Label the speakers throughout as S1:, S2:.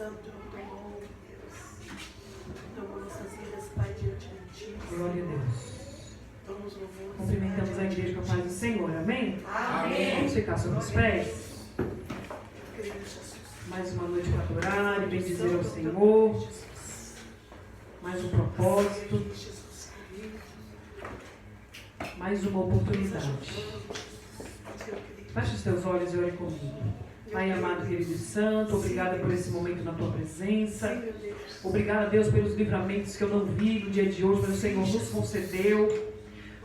S1: Santo tomou, Deus. Tomou nossas vidas, Pai, diante de Ti.
S2: Glória a Deus.
S1: Toma os louvores.
S2: Cumprimentamos a igreja com a paz do Senhor. Amém?
S1: Amém.
S2: Vamos ficar sobre os pés. Mais uma noite para adorar e bendizer ao Senhor. Mais um propósito. Mais uma oportunidade. Feche os teus olhos e ore comigo. Pai amado, querido e santo, obrigada por esse momento na tua presença. Obrigada, Deus, pelos livramentos que eu não vi no dia de hoje, mas o Senhor nos concedeu.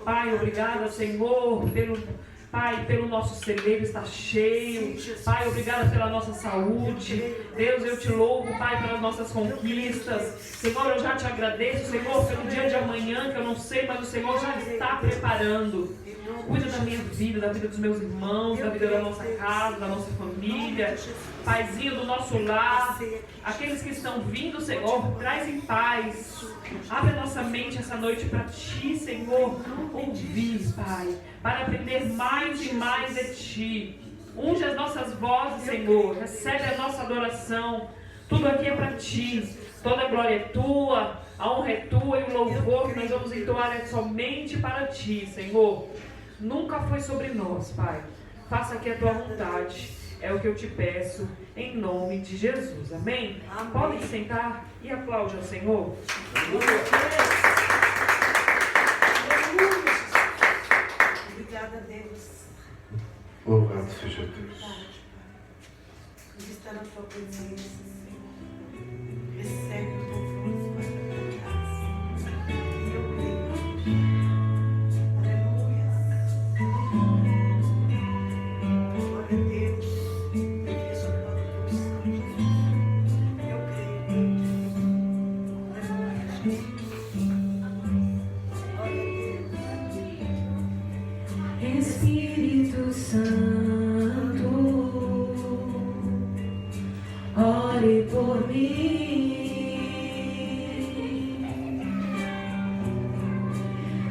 S2: Pai, obrigada, Senhor, pelo nosso celeiro estar cheio. Pai, obrigada pela nossa saúde. Deus, eu te louvo, Pai, pelas nossas conquistas. Senhor, eu já te agradeço, Senhor, pelo dia de amanhã, que eu não sei, mas o Senhor já está preparando. Cuida da minha vida, da vida dos meus irmãos, da vida da nossa casa, da nossa família. Paizinho do nosso lar. Aqueles que estão vindo, Senhor, traz em paz. Abre a nossa mente essa noite para Ti, Senhor, ouvir, Pai, para aprender mais e mais de Ti. Unge as nossas vozes, Senhor, recebe a nossa adoração. Tudo aqui é para Ti. Toda a glória é Tua, a honra é Tua e o louvor que nós vamos entoar é somente para Ti, Senhor. Nunca foi sobre nós, Pai. Faça aqui a Tua vontade. É o que eu te peço, em nome de Jesus. Amém? Amém. Podem sentar e aplaude ao Senhor.
S1: Obrigada, Deus.
S3: Louvado seja Deus.
S1: Por estar na Tua presença, Senhor. Recebe os louvores, Pai, da Tua casa. E eu creio. Aleluia. Glória a Deus. Eu sou glória a Deus. Eu creio. Aleluia, Jesus. Glória a Deus.
S4: Espírito Santo, ore por mim.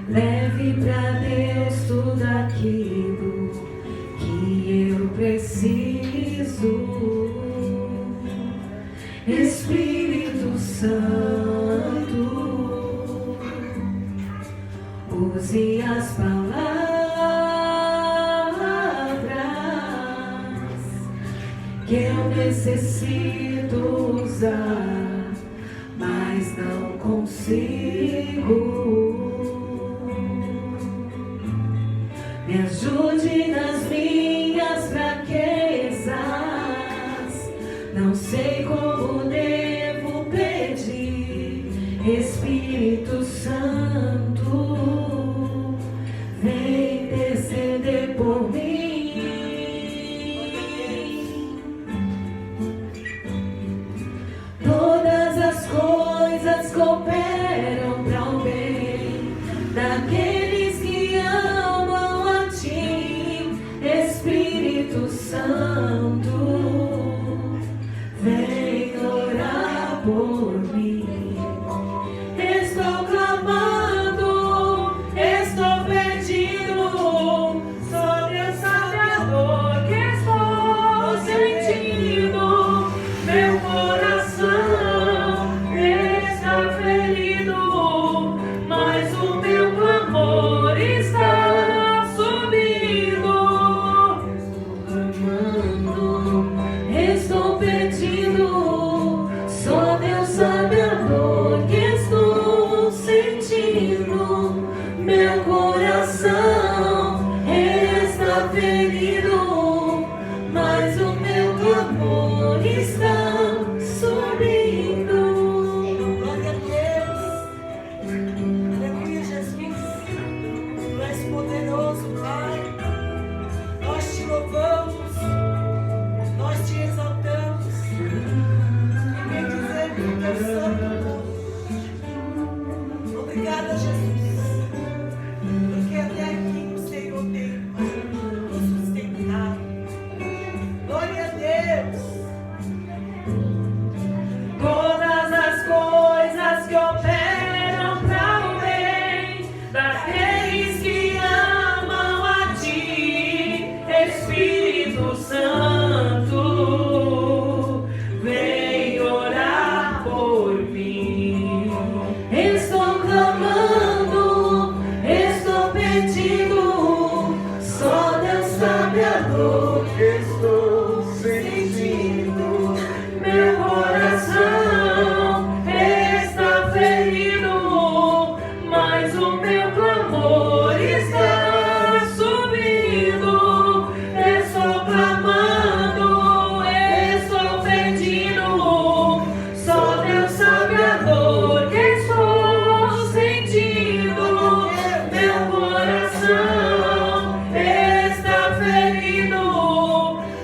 S4: Leve pra Deus tudo aquilo que eu preciso. Espírito Santo, use as palavras que eu necessito usar, mas não consigo. Me ajude nas minhas fraquezas, não sei como devo pedir. Espírito Santo, vem descender por mim. Todas as coisas cooperam para o bem daqueles que amam a Ti. Espírito Santo, vem orar por mim. Estou clamando, estou pedindo, só Deus sabe a dor que estou sentindo. Meu coração está ferido, mas o meu clamor está subindo. Estou pedindo, só Deus sabe a dor que estou sentindo. Meu coração está ferido, mas o meu clamor está subindo.
S1: Glória a Deus. Aleluia, Jesus. Tu és poderoso, Pai. Nós te louvamos. Nós te exaltamos. E bem dizer que o teu santo nome. Obrigada, Jesus.
S4: meu clamor está subindo, estou clamando, estou pedindo, só Deus sabe a dor que estou sentindo, meu coração está ferido,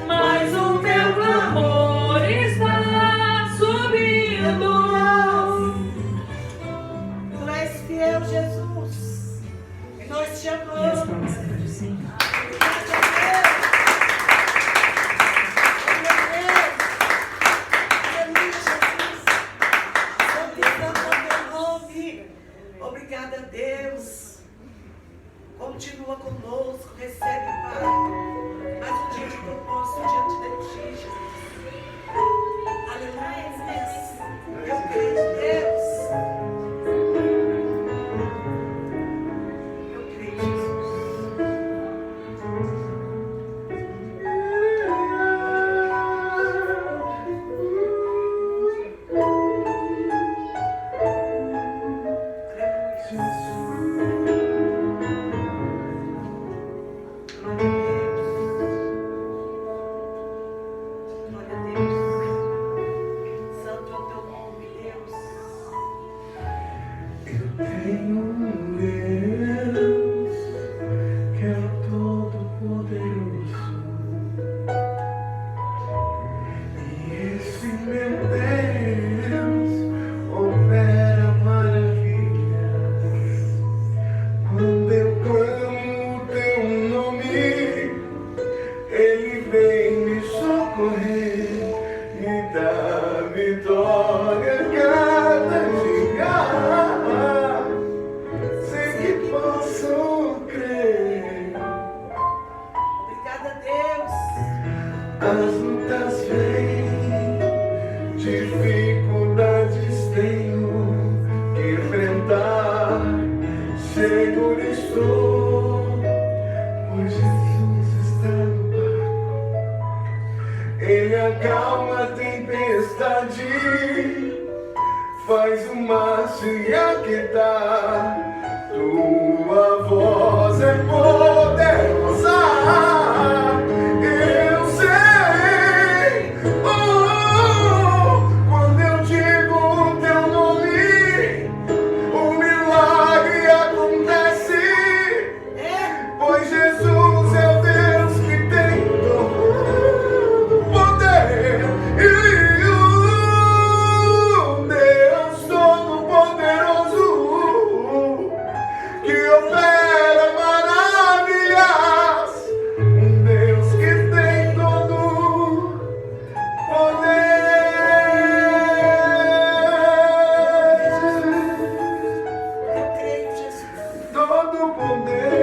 S4: mas o meu clamor está subindo.
S1: Tu és fiel, Jesus. E nós te
S2: E as
S1: amamos.
S2: promessas do Senhor.
S1: Obrigada, Deus. Continua conosco, recebe, Pai. Mais um dia de propósito diante de Ti, Jesus. Aleluia. Eu creio, Deus. Eu creio, Jesus. Glória a Deus. Santo é o teu nome, Deus.
S3: Eu tenho um Deus que é o Todo-Poderoso. E esse meu Deus opera maravilhas. Quando eu clamo o teu nome, Ele vem me socorrer, me dá vitória cada dia. Sei que posso crer.
S1: Obrigada, Deus.
S3: As lutas vêm, dificuldades tenho que enfrentar. Seguro estou, pois Jesus está no barco. Ele acalma a tempestade, faz o mar se aquietar. Tua voz é poderosa. Eu sei, quando eu digo o teu nome, o milagre acontece. Pois Jesus é o Deus que tem todo poder. E o Deus Todo-Poderoso que opera maravilhas. Um Deus que tem todo poder.
S1: Eu creio, Jesus.
S3: Todo poder.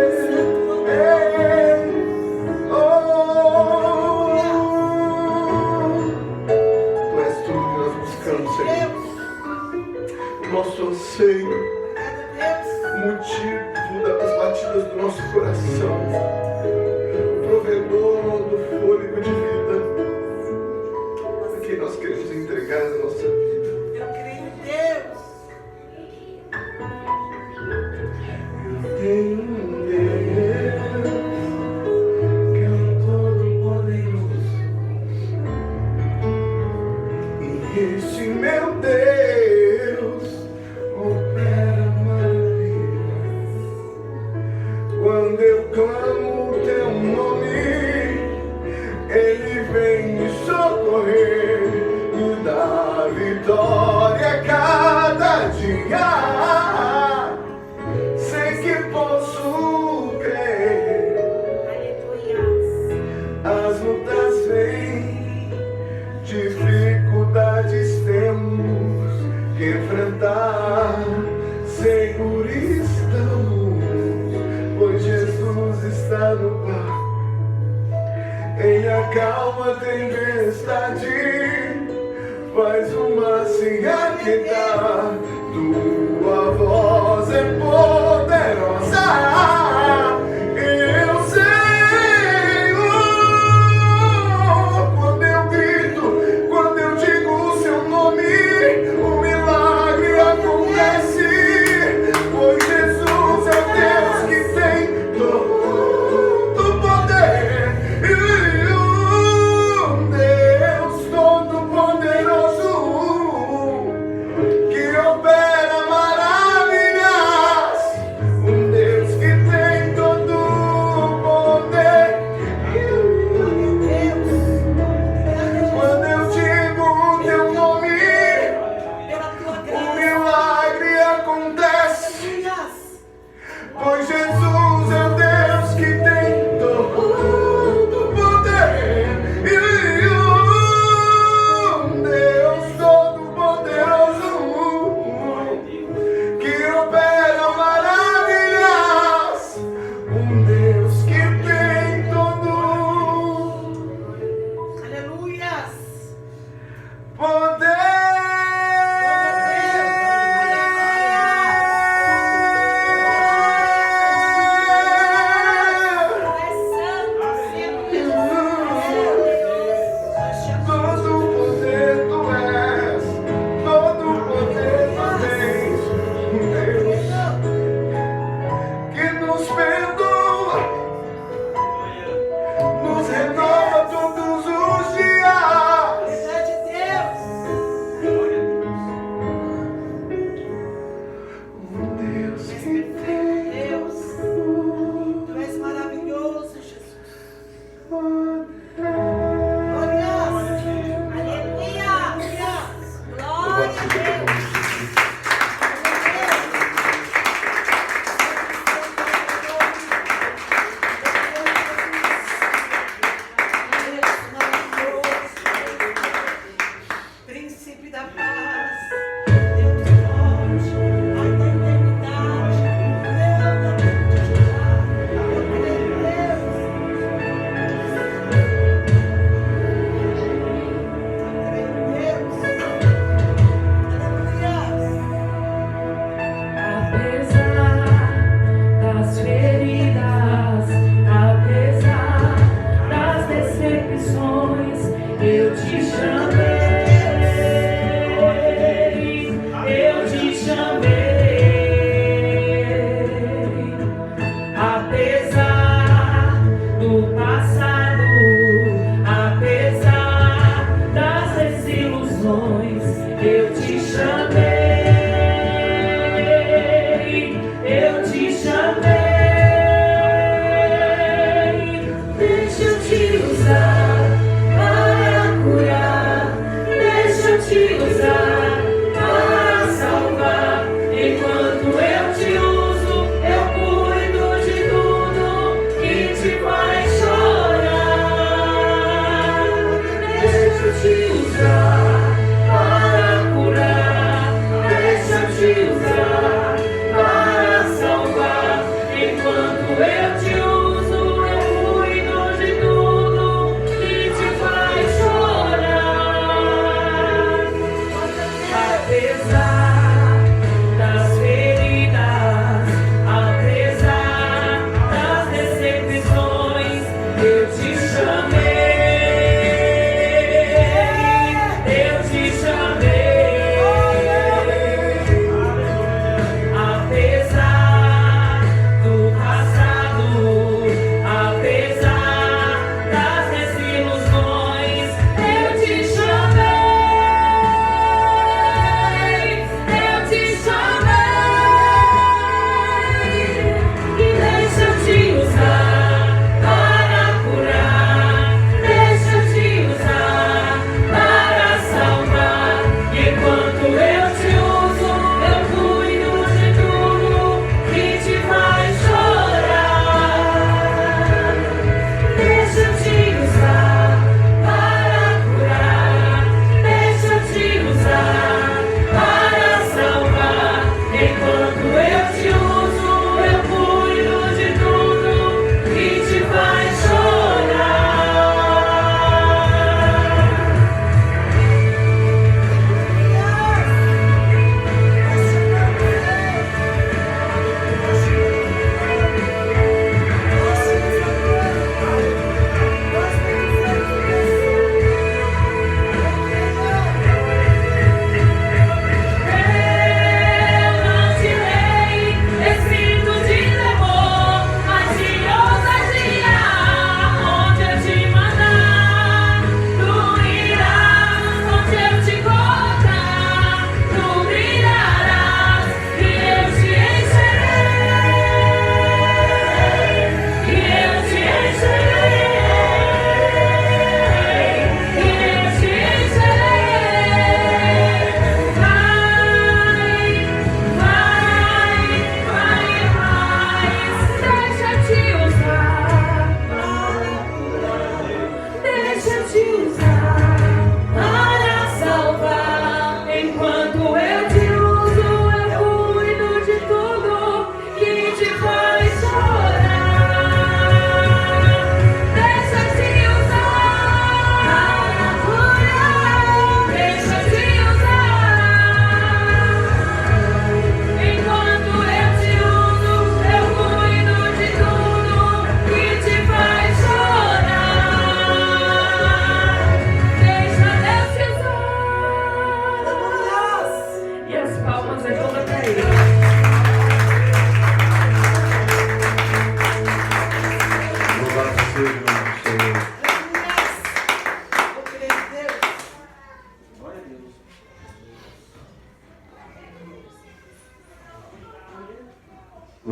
S3: Tu és tudo que nós buscamos, Senhor.
S1: Deus.
S3: O nosso anseio,
S1: Obrigada, Deus.
S3: o motivo das batidas do nosso coração, o provedor do fôlego de vida, a quem nós queremos entregar a nossa vida.
S1: Eu creio, Deus.
S3: Eu tenho um Deus que é o Todo-Poderoso. E esse meu Deus opera maravilhas. Quando eu clamo o teu nome, Ele vem me socorrer, me dá vitória cada dia. Sei que posso crer.
S1: Aleluia.
S3: As lutas vêm, dificuldades temos que enfrentar. Seguro estamos, pois Jesus está no barco. Ele acalma a tempestade, faz o mar se aquietar. Tua voz é poderosa. Eu sei, quando eu grito, quando eu digo o seu nome, o milagre acontece. Pois Jesus é Pois Jesus é o Deus que tem todo poder. E um Deus todo-poderoso que opera maravilhas. Um Deus que tem todo
S1: Aleluias.
S3: poder.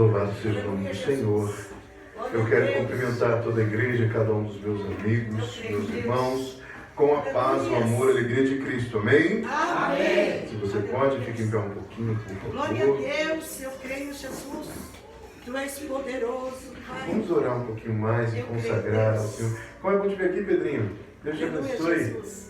S3: Louvado seja o nome do Senhor. Eu quero cumprimentar toda a igreja, cada um dos meus amigos, meus irmãos, com a paz, o amor, a alegria de Cristo. Amém?
S1: Amém.
S3: Se você pode, fique em pé um pouquinho, por
S1: Glória a
S3: favor.
S1: Deus, eu creio, Jesus. Tu és poderoso, Pai.
S3: Vamos orar um pouquinho mais e consagrar ao Senhor. Como é bom te ver aqui, Pedrinho. Deus te
S1: Aleluia,
S3: abençoe.
S1: Jesus.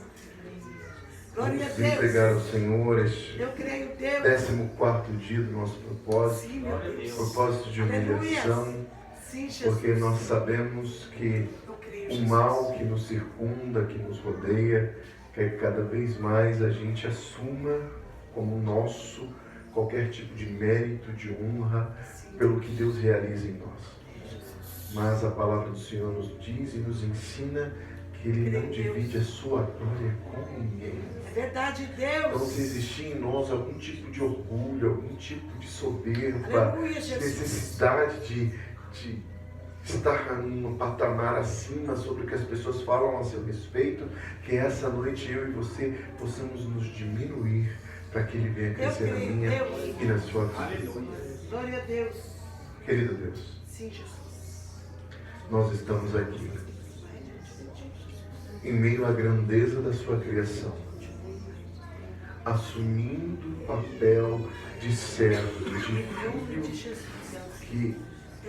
S1: Glória a
S3: Vamos entregar
S1: Deus.
S3: ao Senhor este
S1: Eu creio, Deus.
S3: 14º dia do nosso propósito.
S1: Sim, meu Deus.
S3: Propósito de humilhação,
S1: Sim, Jesus.
S3: porque nós sabemos que
S1: Eu creio,
S3: o
S1: Jesus.
S3: mal que nos circunda, que nos rodeia, quer que cada vez mais a gente assuma como nosso qualquer tipo de mérito, de honra, pelo que Deus realiza em nós. Mas a palavra do Senhor nos diz e nos ensina que Ele não divide a sua glória com ninguém.
S1: É verdade,
S3: Então,
S1: Deus.
S3: se existir em nós algum tipo de orgulho, algum tipo de soberba,
S1: Aleluia,
S3: de
S1: Jesus.
S3: necessidade de estar num patamar acima sobre o que as pessoas falam a seu respeito, que essa noite eu e você possamos nos diminuir para que Ele venha crescer na minha e na sua vida.
S1: Glória a Deus.
S3: Querido Deus,
S1: Sim, Jesus.
S3: nós estamos aqui em meio à grandeza da sua criação, assumindo o papel de servo, de filho que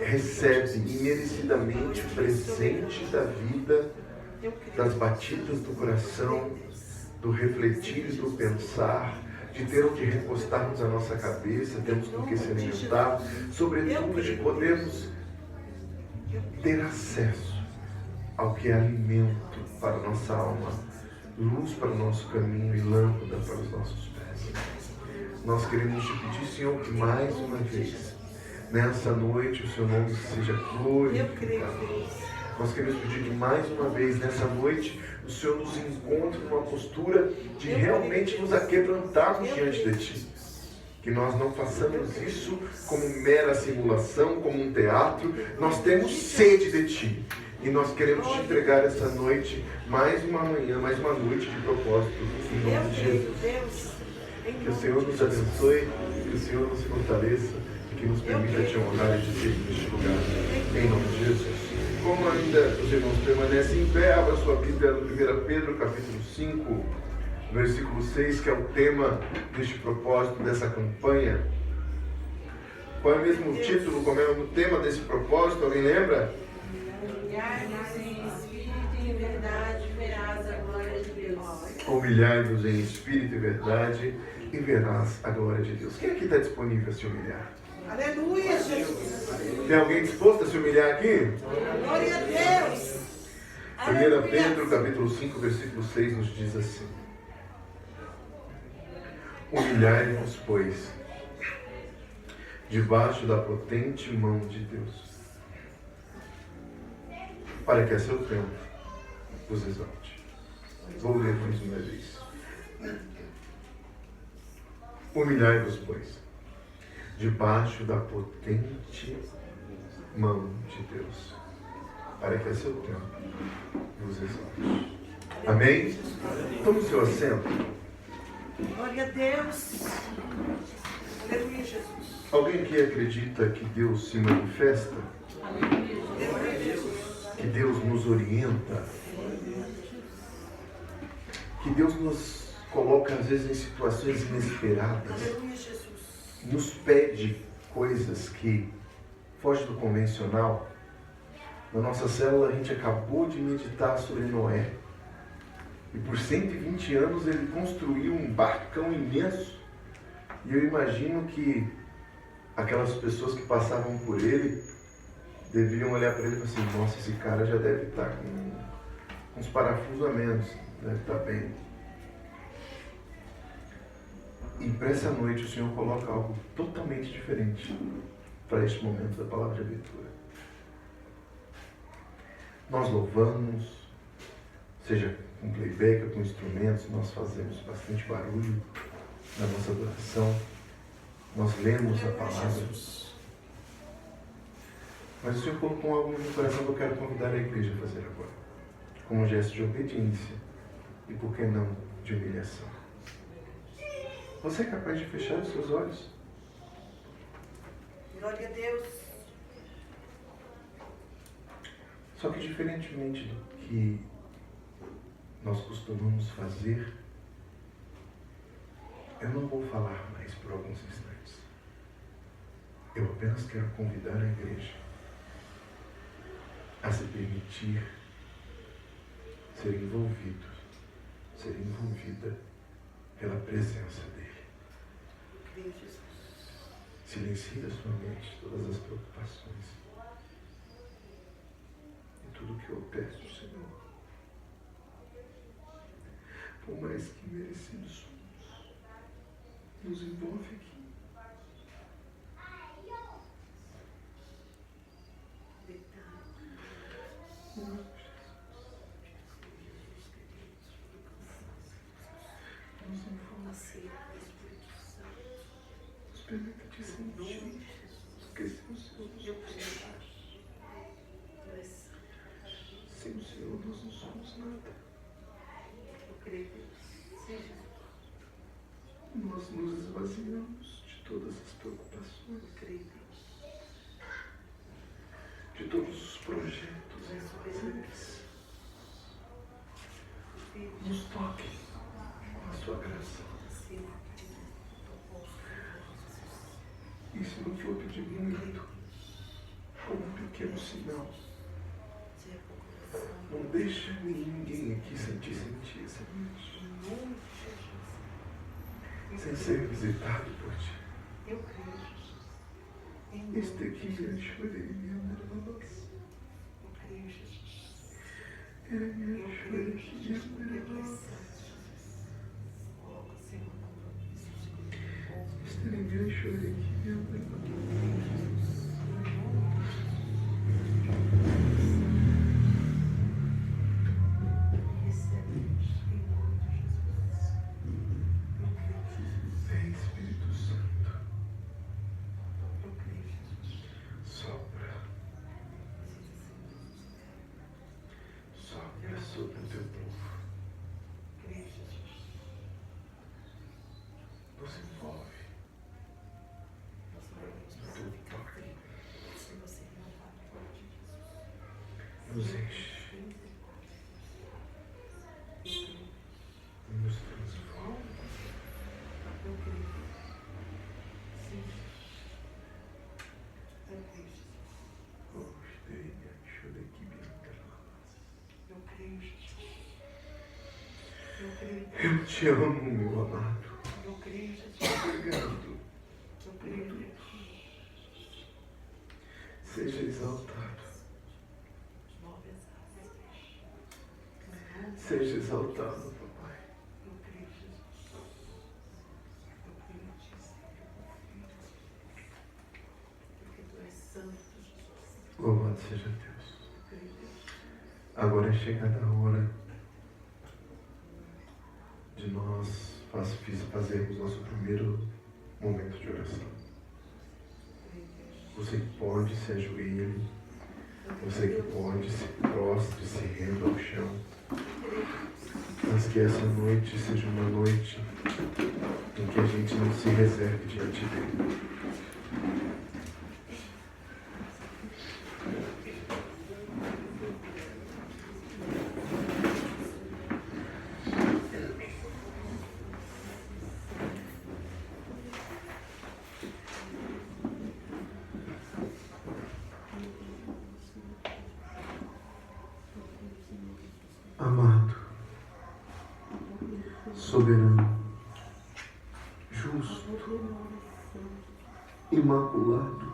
S3: recebe imerecidamente o presente da vida,
S1: Eu creio.
S3: das batidas do coração, do refletir e do pensar, de ter onde recostarmos a nossa cabeça, temos com que se alimentar, sobretudo de podermos ter acesso ao que é alimento para a nossa alma, luz para o nosso caminho e lâmpada para os nossos pés. Nós queremos te pedir, Senhor, que mais uma vez, nessa noite, o seu nome seja
S1: Eu creio,
S3: glorificado.
S1: Deus.
S3: Nós queremos pedir que mais uma vez, nessa noite, o Senhor nos encontre numa postura de realmente nos aquebrantarmos diante de Ti. Que nós não façamos isso como mera simulação, como um teatro. Nós temos sede de Ti. E nós queremos te entregar essa noite, mais uma manhã, mais uma noite de propósito, em nome
S1: Eu
S3: de
S1: creio,
S3: Jesus.
S1: Deus. Em
S3: Que o
S1: nome
S3: Senhor
S1: de
S3: nos
S1: Jesus.
S3: abençoe, que o Senhor nos fortaleça e que nos permita te honrar e te servir neste lugar. Em nome de Jesus. Como ainda os irmãos permanecem em pé, abra sua Bíblia no 1 Pedro, capítulo 5, versículo 6, que é o tema deste propósito, dessa campanha. Qual é mesmo o título, como é o tema desse propósito? Alguém lembra?
S1: Humilhar-nos em espírito e em verdade, verás a glória de Deus.
S3: Humilhai-vos em espírito e verdade e verás a glória de Deus. Quem aqui está disponível a se humilhar?
S1: Aleluia, Jesus.
S3: Tem alguém disposto a se humilhar aqui?
S1: Glória a Deus.
S3: 1 Pedro, capítulo 5, versículo 6 nos diz assim: Humilhai-vos, pois, debaixo da potente mão de Deus, para que a seu tempo vos exalte. Vou ler mais uma vez. Humilhai-vos, pois, debaixo da potente mão de Deus, para que a seu tempo vos exalte. Amém? Tome o seu assento.
S1: Glória a Deus. Aleluia, Jesus.
S3: Alguém que acredita que Deus se manifesta,
S1: Aleluia, Jesus.
S3: que Deus nos orienta, que Deus nos coloca às vezes em situações inesperadas,
S1: Aleluia, Jesus.
S3: nos pede coisas que fogem do convencional. Na nossa célula a gente acabou de meditar sobre Noé. E por 120 anos ele construiu um barcão imenso. E eu imagino que aquelas pessoas que passavam por ele deviam olhar para ele e falar assim: nossa, esse cara já deve estar com uns parafusos a menos, deve estar bem. E para essa noite o Senhor coloca algo totalmente diferente para este momento da palavra de abertura. Nós louvamos, seja com playback ou com instrumentos, nós fazemos bastante barulho na nossa adoração, nós lemos a palavra. Mas o Senhor colocou algo no meu coração que eu quero convidar a igreja a fazer agora, como um gesto de obediência e, por que não, de humilhação. Você é capaz de fechar os seus olhos?
S1: Glória a Deus.
S3: Só que diferentemente do que nós costumamos fazer, eu não vou falar mais por alguns instantes. Eu apenas quero convidar a igreja a se permitir ser envolvido, ser envolvida pela presença dele. Silencie a sua mente todas as preocupações e tudo que eu peço, Senhor. Por mais que merecidos somos, nos envolve aqui. Nos envolve. Nos permita te sentir, porque sem o Senhor sem o Senhor nós não somos nada. Nós nos esvaziamos de todas as preocupações, de todos os projetos e afazeres. Nos toque com a sua graça. E se não for pedir muito, como um pequeno sinal, não deixe ninguém aqui sentir essa noite sem ser visitado por ti. Este aqui me chorei, minha irmã. Era minha chorei, minha irmã. Este ninguém chorei, minha irmã. Sobre o teu povo. Nos envolve. No teu toque. Nos enche. Nos transforma. Eu te amo, meu amado. Obrigado. Seja exaltado. Seja exaltado, papai. Louvado seja Deus. Agora é chegada a hora de nós fazermos nosso primeiro momento de oração. Você que pode, se ajoelhe. Você que pode, se prostre, se renda ao chão. Mas que essa noite seja uma noite em que a gente não se reserve diante dele. Amado, soberano, justo, imaculado,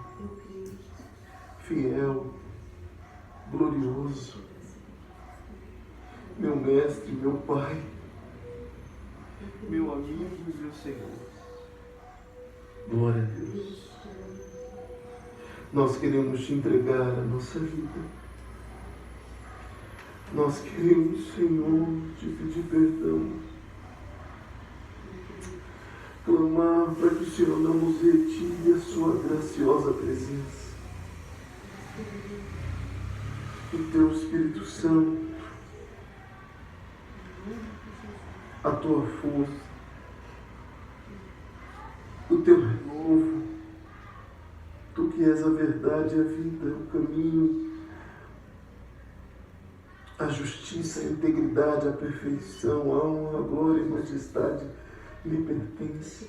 S3: fiel, glorioso, meu mestre, meu pai, meu amigo e meu Senhor. Glória a Deus. Nós queremos te entregar a nossa vida. Nós queremos, Senhor, te pedir perdão. Clamar para que o Senhor não nos retire a sua graciosa presença. O teu Espírito Santo, a tua força, o teu renovo, tu que és a verdade, a vida, o caminho, A justiça, a integridade, a perfeição, a honra, a glória e majestade lhe pertencem.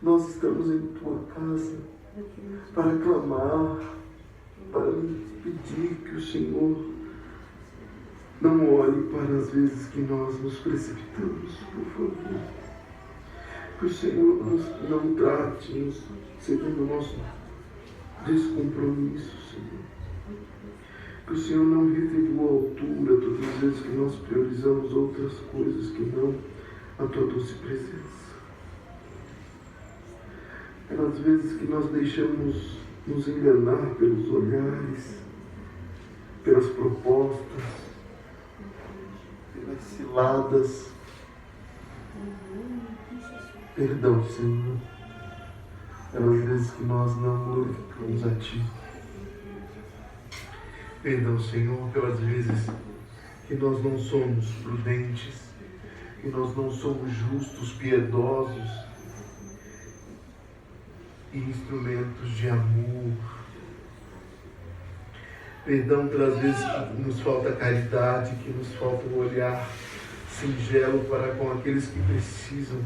S3: Nós estamos em tua casa para clamar, para lhe pedir que o Senhor não olhe para as vezes que nós nos precipitamos, por favor. Que o Senhor não trate-nos segundo o nosso descompromisso, Senhor. Que o Senhor não retribua a altura todas as vezes que nós priorizamos outras coisas que não a tua doce presença. Pelas vezes que nós deixamos nos enganar pelos olhares, pelas propostas, pelas ciladas. Perdão, Senhor, pelas vezes que nós não glorificamos a Ti. Perdão, Senhor, pelas vezes que nós não somos prudentes, que nós não somos justos, piedosos e instrumentos de amor. Perdão pelas vezes que nos falta caridade, que nos falta um olhar singelo para com aqueles que precisam.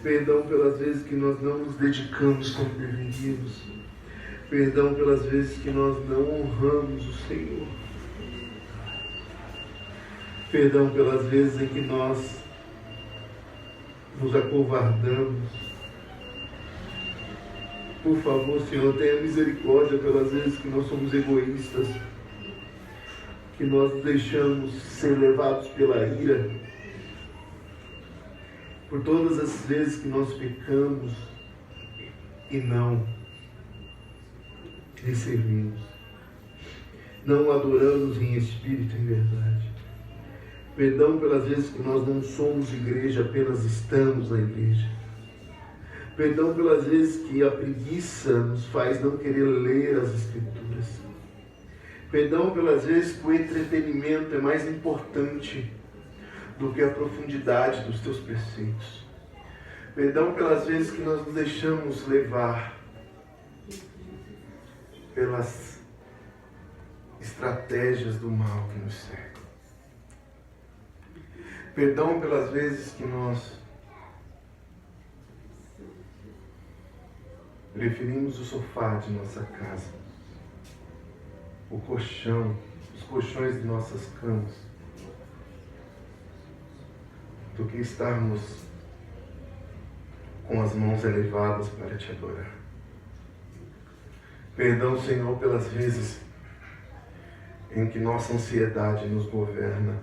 S3: Perdão pelas vezes que nós não nos dedicamos como deveríamos. Perdão pelas vezes que nós não honramos o Senhor. Perdão pelas vezes em que nós nos acovardamos. Por favor, Senhor, tenha misericórdia pelas vezes que nós somos egoístas, que nós nos deixamos ser levados pela ira, por todas as vezes que nós pecamos e não lhe servimos, não adoramos em espírito e em verdade. Perdão pelas vezes que nós não somos igreja, apenas estamos na igreja. Perdão pelas vezes que a preguiça nos faz não querer ler as Escrituras. Perdão pelas vezes que o entretenimento é mais importante do que a profundidade dos teus preceitos. Perdão pelas vezes que nós nos deixamos levar pelas estratégias do mal que nos cercam. Perdão pelas vezes que nós preferimos o sofá de nossa casa, o colchão, os colchões de nossas camas, do que estarmos com as mãos elevadas para te adorar. Perdão, Senhor, pelas vezes em que nossa ansiedade nos governa.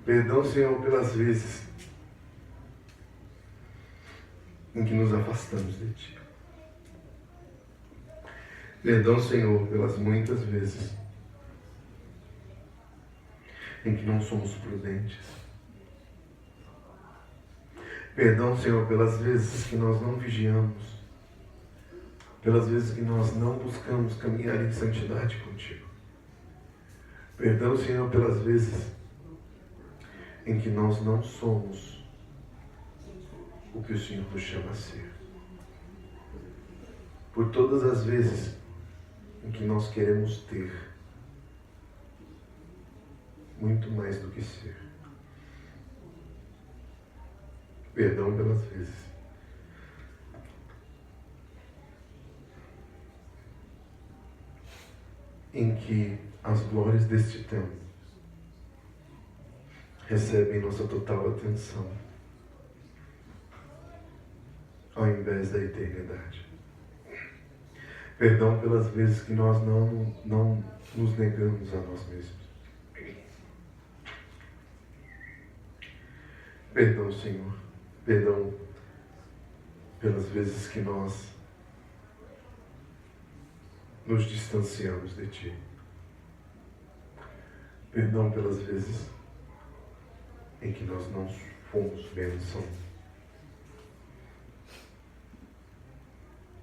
S3: Perdão, Senhor, pelas vezes em que nos afastamos de Ti. Perdão, Senhor, pelas muitas vezes em que não somos prudentes. Perdão, Senhor, pelas vezes que nós não vigiamos, pelas vezes que nós não buscamos caminhar em santidade contigo. Perdão, Senhor, pelas vezes em que nós não somos o que o Senhor nos chama a ser. Por todas as vezes em que nós queremos ter muito mais do que ser. Perdão pelas vezes em que as glórias deste tempo recebem nossa total atenção, ao invés da eternidade. Perdão pelas vezes que nós não nos negamos a nós mesmos. Perdão, Senhor. Perdão pelas vezes que nós nos distanciamos de Ti. Perdão pelas vezes em que nós não fomos bênção,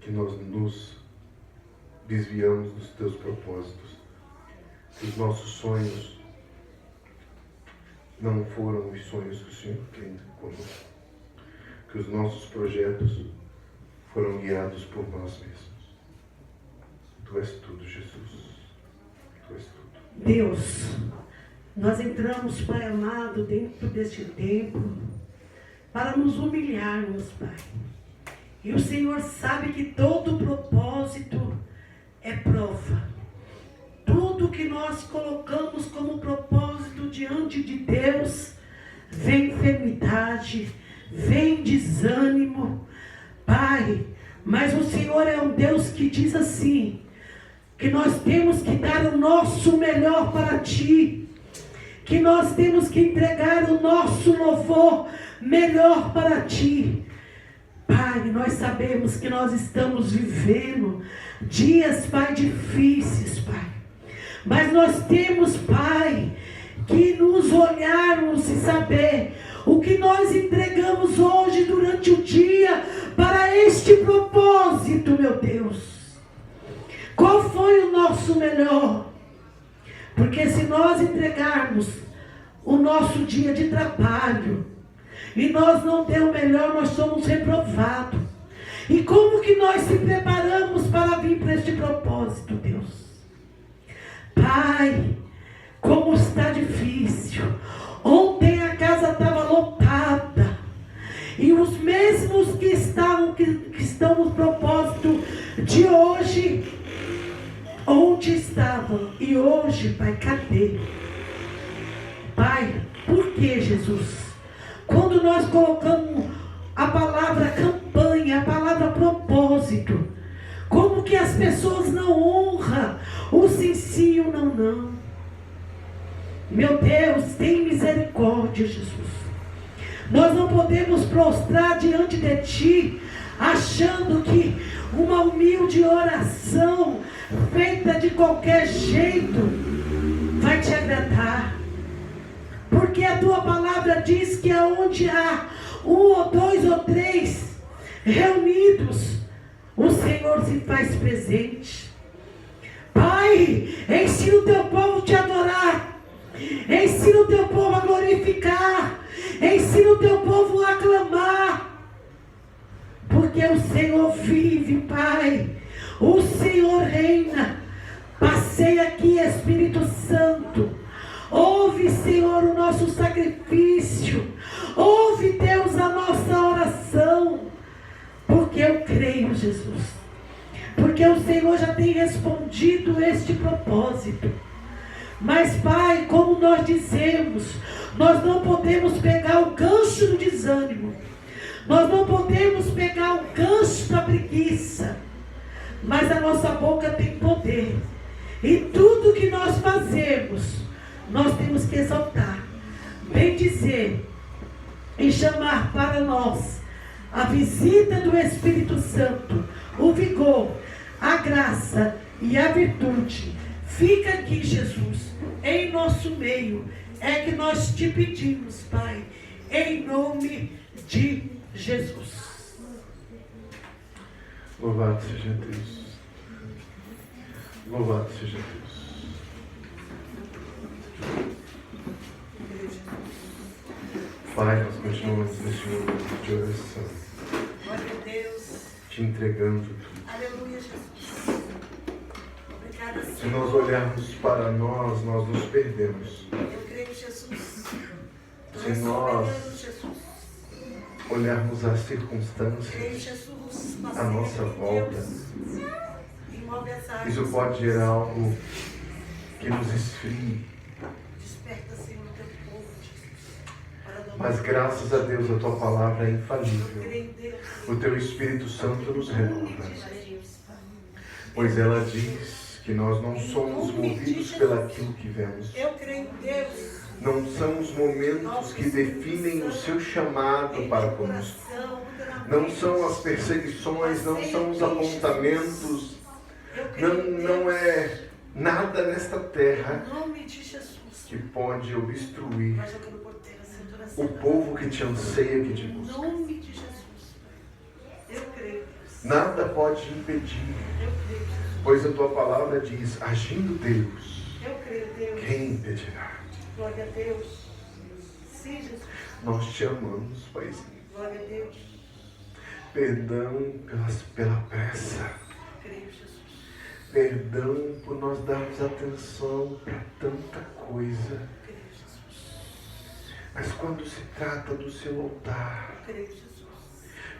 S3: que nós nos desviamos dos Teus propósitos, que os nossos sonhos não foram os sonhos que o Senhor tem conosco, que os nossos projetos foram guiados por nós mesmos. Tu és tudo, Jesus. Tu és tudo.
S1: Deus, nós entramos, Pai amado, dentro deste templo para nos humilharmos, Pai. E o Senhor sabe que todo propósito é prova. Tudo que nós colocamos como propósito diante de Deus, vem enfermidade, vem desânimo, Pai. Mas o Senhor é um Deus que diz assim, que nós temos que dar o nosso melhor para Ti, que nós temos que entregar o nosso louvor melhor para Ti. Pai, nós sabemos que nós estamos vivendo dias, Pai, difíceis, Pai. Mas nós temos, Pai, que nos olharmos e saber o que nós entregamos hoje durante o dia para este propósito, meu Deus. Qual foi o nosso melhor? Porque se nós entregarmos o nosso dia de trabalho e nós não demos o melhor, nós somos reprovados. E como que nós se preparamos para vir para este propósito, Deus? Pai, como está difícil. Ontem a casa estava lotada. E os mesmos que estão no propósito de hoje, onde estavam? E hoje, Pai, cadê? Pai, por que, Jesus? Quando nós colocamos a palavra campanha, a palavra propósito, como que as pessoas não honram o sim e o não? Meu Deus, tem misericórdia, Jesus. Nós não podemos prostrar diante de Ti, achando que uma humilde oração, feita de qualquer jeito, vai Te agradar. Porque a Tua palavra diz que aonde há 1 ou 2 ou 3 reunidos, o Senhor se faz presente. Pai, ensina o Teu povo a Te adorar. Ensina o Teu povo a glorificar. Ensina o Teu povo a clamar. Porque o Senhor vive, Pai. O Senhor reina. Passei aqui, Espírito Santo. Ouve, Senhor, o nosso sacrifício. Ouve, Deus, a nossa oração. Porque eu creio, Jesus. Porque o Senhor já tem respondido este propósito. Mas, Pai, como nós dizemos, nós não podemos pegar o gancho do desânimo. Nós não podemos pegar o gancho da preguiça. Mas a nossa boca tem poder. E tudo que nós fazemos, nós temos que exaltar, bendizer e chamar para nós a visita do Espírito Santo, o vigor, a graça e a virtude. Fica aqui, Jesus, em nosso meio. É que nós te pedimos, Pai, em nome de Jesus.
S3: Louvado seja Deus. Louvado seja Deus. Pai, nós continuamos neste momento de oração.
S1: Glória a Deus.
S3: Te entregando tudo.
S1: Aleluia, Jesus. Obrigada, Senhor.
S3: Se nós olharmos para nós nos perdemos.
S1: Eu creio, Jesus.
S3: Se nós
S1: Jesus.
S3: olharmos as
S1: Creio,
S3: circunstâncias
S1: Jesus.
S3: à nossa volta,
S1: Imove as águas.
S3: isso pode gerar algo que nos esfrie.
S1: Desperta, Senhor, teu povo, Jesus. Para domar.
S3: Mas graças a Deus a tua palavra é
S1: Eu
S3: infalível.
S1: creio em Deus.
S3: O teu Espírito Santo nos renova.
S1: Jesus, Pai.
S3: Pois ela diz que nós não somos movidos pelaquilo que vemos.
S1: Eu creio em Deus.
S3: Não são os momentos que definem o seu chamado para conosco. Não são as perseguições, não são os apontamentos. Não é nada nesta terra
S1: Em nome de Jesus.
S3: que pode obstruir
S1: Vai jogando porteira, cintura
S3: o
S1: cerrada.
S3: povo que te anseia, que te
S1: Em
S3: busca.
S1: nome de Jesus. Eu creio, Deus.
S3: Nada pode impedir,
S1: Eu creio, Jesus.
S3: pois a tua palavra diz, agindo Deus,
S1: Eu creio, Deus.
S3: quem impedirá?
S1: Glória a Deus. Sim, Jesus.
S3: Nós te amamos, Paizinho.
S1: Glória a Deus.
S3: Perdão pela pressa.
S1: Creio, Jesus.
S3: Perdão por nós darmos atenção para tanta coisa. Mas quando se trata do seu altar,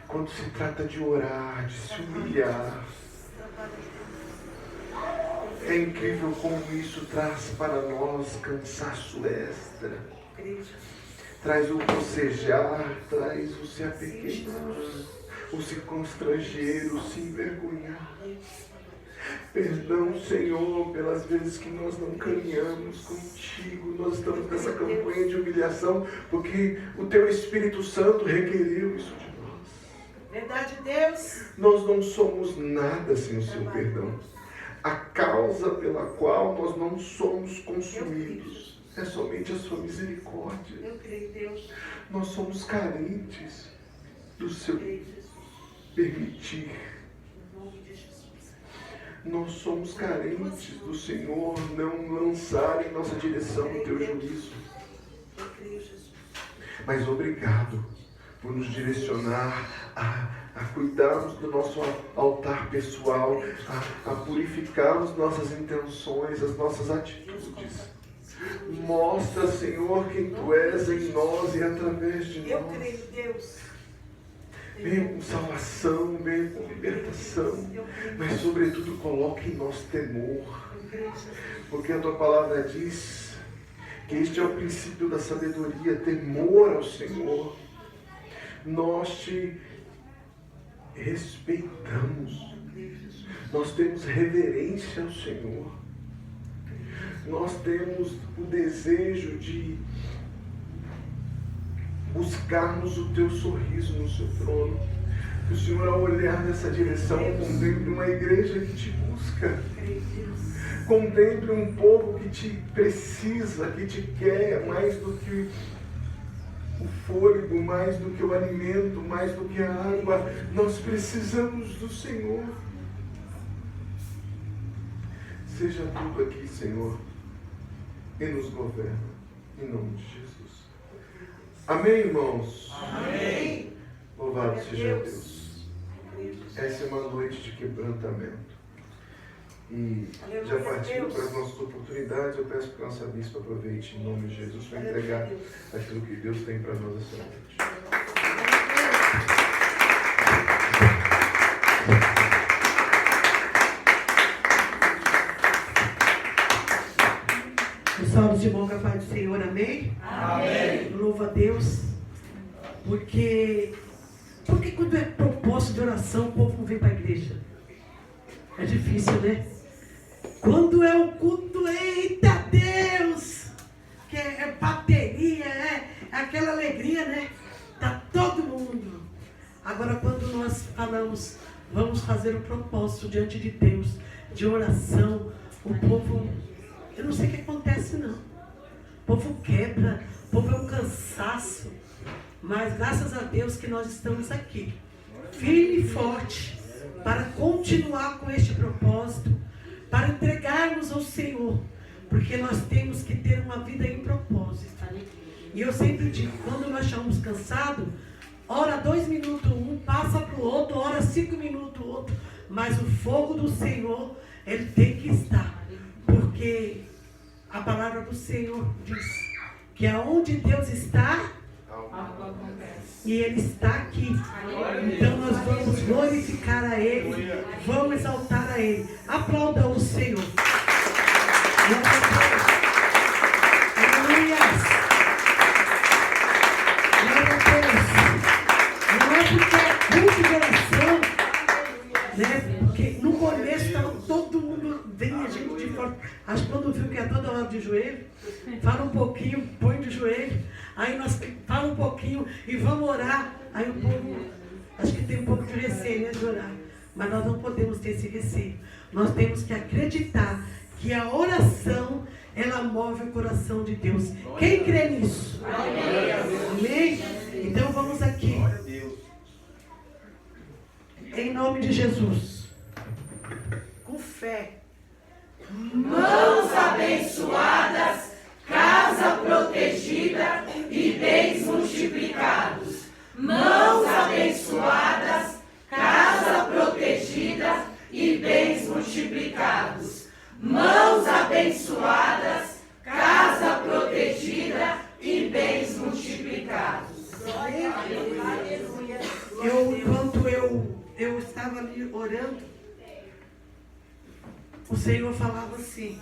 S3: quando se trata de orar, de se humilhar, é incrível como isso traz para nós cansaço extra. Traz o bocejar, traz o se apequenar, o se constranger, o se envergonhar. Perdão, Senhor, pelas vezes que nós não caminhamos contigo. Nós estamos nessa campanha de humilhação porque o Teu Espírito Santo requeriu isso de nós.
S1: Verdade, Deus.
S3: Nós não somos nada sem o Seu perdão. A causa pela qual nós não somos consumidos é somente a Sua misericórdia.
S1: Eu creio, Deus.
S3: Nós somos carentes do Seu permitir. Nós somos carentes do Senhor não lançar em nossa direção o Teu juízo. Mas obrigado por nos direcionar a cuidarmos do nosso altar pessoal, a purificarmos nossas intenções, as nossas atitudes. Mostra, Senhor, quem Tu és em nós e através de nós.
S1: Eu creio, Deus.
S3: Venha com salvação, venha com libertação, mas sobretudo coloque em nós temor, porque a Tua palavra diz que este é o princípio da sabedoria, temor ao Senhor. Nós Te respeitamos, nós temos reverência ao Senhor, nós temos o desejo de buscarmos o Teu sorriso no Seu trono. Que o Senhor, ao olhar nessa direção, contemple uma igreja que Te busca, contemple um povo que Te precisa, que Te quer mais do que o fôlego, mais do que o alimento, mais do que a água. Nós precisamos do Senhor. Seja tudo aqui, Senhor, e nos governa, em nome de Jesus. Amém, irmãos?
S1: Amém.
S3: Louvado seja Deus. Essa é uma noite de quebrantamento. E já partindo para as nossas oportunidades, eu peço que a nossa bispa aproveite em nome de Jesus para entregar aquilo que Deus tem para nós essa noite.
S1: Salve de bom com a paz do Senhor, amém?
S4: Amém.
S1: Louva a Deus, porque quando é propósito de oração, o povo não vem para a igreja. É difícil, né? Quando é o culto, eita Deus, que é bateria, é aquela alegria, né? Tá todo mundo. Agora, quando nós falamos, vamos fazer o propósito diante de Deus, de oração, o povo... Eu não sei o que acontece, não. O povo quebra, o povo é um cansaço. Mas graças a Deus que nós estamos aqui, firme e forte, para continuar com este propósito, para entregarmos ao Senhor. Porque nós temos que ter uma vida em propósito. E eu sempre digo, quando nós estamos cansados, ora 2 minutos um, passa para o outro, ora 5 minutos o outro. Mas o fogo do Senhor, ele tem que estar. Porque a palavra do Senhor diz que aonde Deus está, e Ele está aqui. Então nós vamos glorificar a Ele, vamos exaltar a Ele. Aplauda o Senhor. Aleluia. Glória a Deus. Não é porque é culto de oração, né? Porque no começo estava todo mundo, vem a gente de fora. Acho que quando viu que é toda hora de joelho, fala um pouquinho, põe de joelho. Aí nós fala um pouquinho e vamos orar. Aí o povo, acho que tem um pouco de receio, né, de orar. Mas nós não podemos ter esse receio. Nós temos que acreditar que a oração, ela move o coração de Deus. Quem crê nisso? Amém? Então vamos aqui. Em nome de Jesus. Com fé.
S4: Mãos abençoadas, casa protegida e bens multiplicados. Mãos abençoadas, casa protegida e e bens multiplicados. Mãos abençoadas, casa protegida e bens multiplicados.
S1: Enquanto eu estava ali orando, o Senhor falava assim: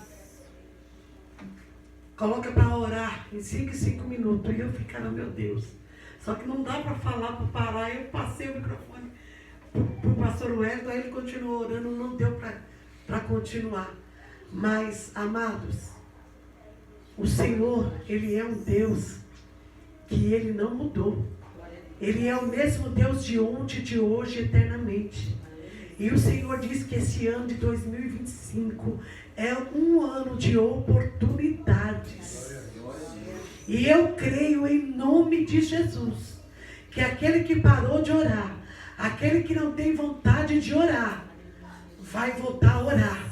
S1: coloca para orar em 5 minutos. E eu ficava, meu Deus. Só que não dá para falar, para parar. Eu passei o microfone para o pastor Wellington, aí ele continuou orando, não deu para continuar. Mas, amados, o Senhor, Ele é um Deus que Ele não mudou. Ele é o mesmo Deus de ontem, de hoje, eternamente. E o Senhor diz que esse ano de 2025 é um ano de oportunidades. E eu creio em nome de Jesus, que aquele que parou de orar, aquele que não tem vontade de orar, vai voltar a orar.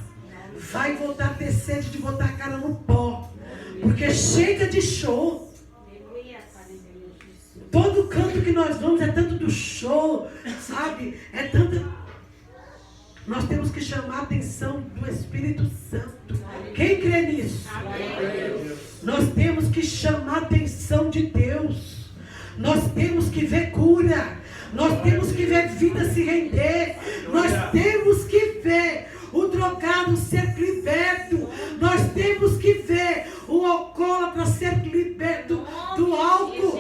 S1: Vai voltar a ter sede de botar a cara no pó. Porque chega de show. Todo canto que nós vamos é tanto do show, sabe? É tanto. Nós temos que chamar a atenção do Espírito Santo. Quem crê nisso? Nós temos que chamar a atenção de Deus. Nós temos que ver cura. Nós temos que ver vida se render. Nós temos que ver o drogado ser liberto. Nós temos que ver o alcoólatra ser liberto do álcool.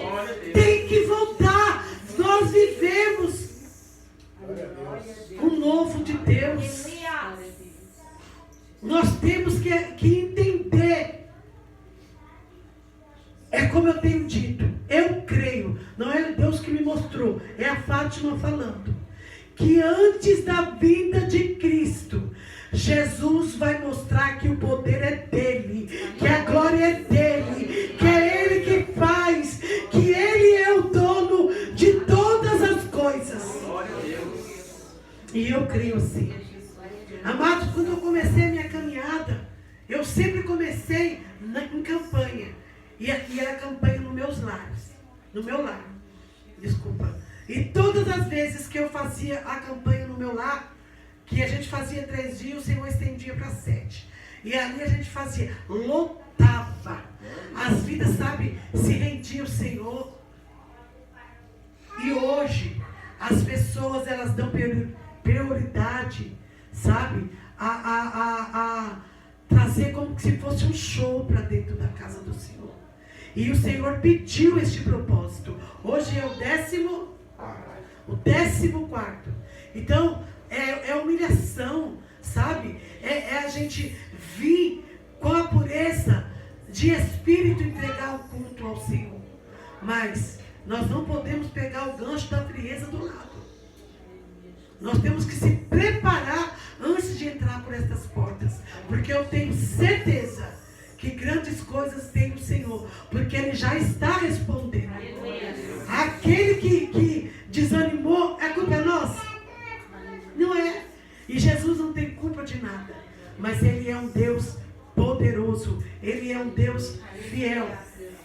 S1: Tem que voltar. Nós vivemos o novo de Deus. Nós temos que entender. É como eu tenho dito. Eu creio. Não é Deus que me mostrou. É a Fátima falando. Que antes da vinda de Cristo, Jesus vai mostrar que o poder é dele, que a glória é dele, que é ele que faz, que ele é o dono de todas as coisas. E eu creio assim. Amados, quando eu comecei a minha caminhada, eu sempre comecei em campanha. E aqui era campanha nos meus lares, no meu lar. Desculpa. E todas as vezes que eu fazia a campanha no meu lar, que a gente fazia 3 dias, o Senhor estendia para 7. E ali a gente fazia, lotava. As vidas, sabe, se rendiam ao Senhor. E hoje, as pessoas, elas dão prioridade, sabe, a trazer como se fosse um show para dentro da casa do Senhor. E o Senhor pediu este propósito. Hoje é o 14º. Então, é humilhação, sabe? É a gente vir com a pureza de espírito entregar o culto ao Senhor. Mas nós não podemos pegar o gancho da frieza do lado. Nós temos que se preparar antes de entrar por essas portas. Porque eu tenho certeza que grandes coisas tem o Senhor. Porque Ele já está respondendo. Aquele que desanimou, é culpa nossa? Não é. E Jesus não tem culpa de nada. Mas Ele é um Deus poderoso. Ele é um Deus fiel.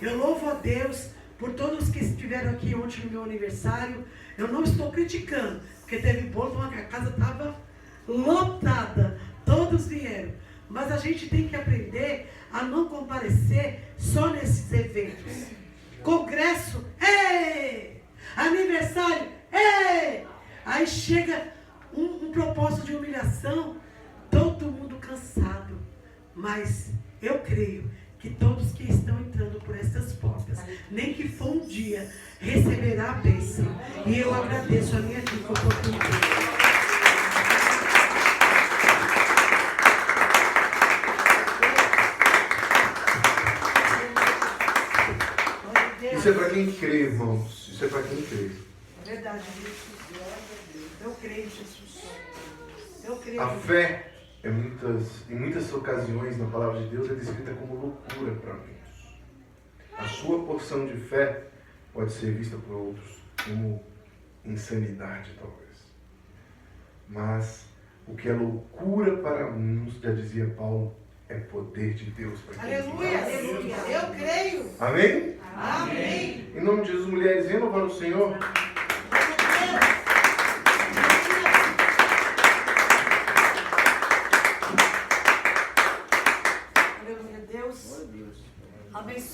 S1: Eu louvo a Deus por todos que estiveram aqui ontem no meu aniversário. Eu não estou criticando, porque teve bolo, a casa estava lotada. Todos vieram. Mas a gente tem que aprender a não comparecer só nesses eventos. Congresso, ei! Aniversário, ei! Aí chega um propósito de humilhação, todo mundo cansado. Mas eu creio que todos que estão entrando por essas portas, nem que for um dia, receberá a bênção. E eu agradeço a minha rica oportunidade.
S3: Isso é para quem crê, irmãos. Isso é para quem crê.
S1: É verdade, eu creio, Jesus. Eu creio.
S3: A fé, em muitas ocasiões na palavra de Deus, é descrita como loucura para muitos. A sua porção de fé pode ser vista por outros como insanidade, talvez. Mas o que é loucura para uns, já dizia Paulo, é poder de Deus para quem
S1: Aleluia, aleluia. Eu creio.
S3: Amém?
S1: Amém.
S3: Em nome de Jesus, mulheres, venham louvar o Senhor.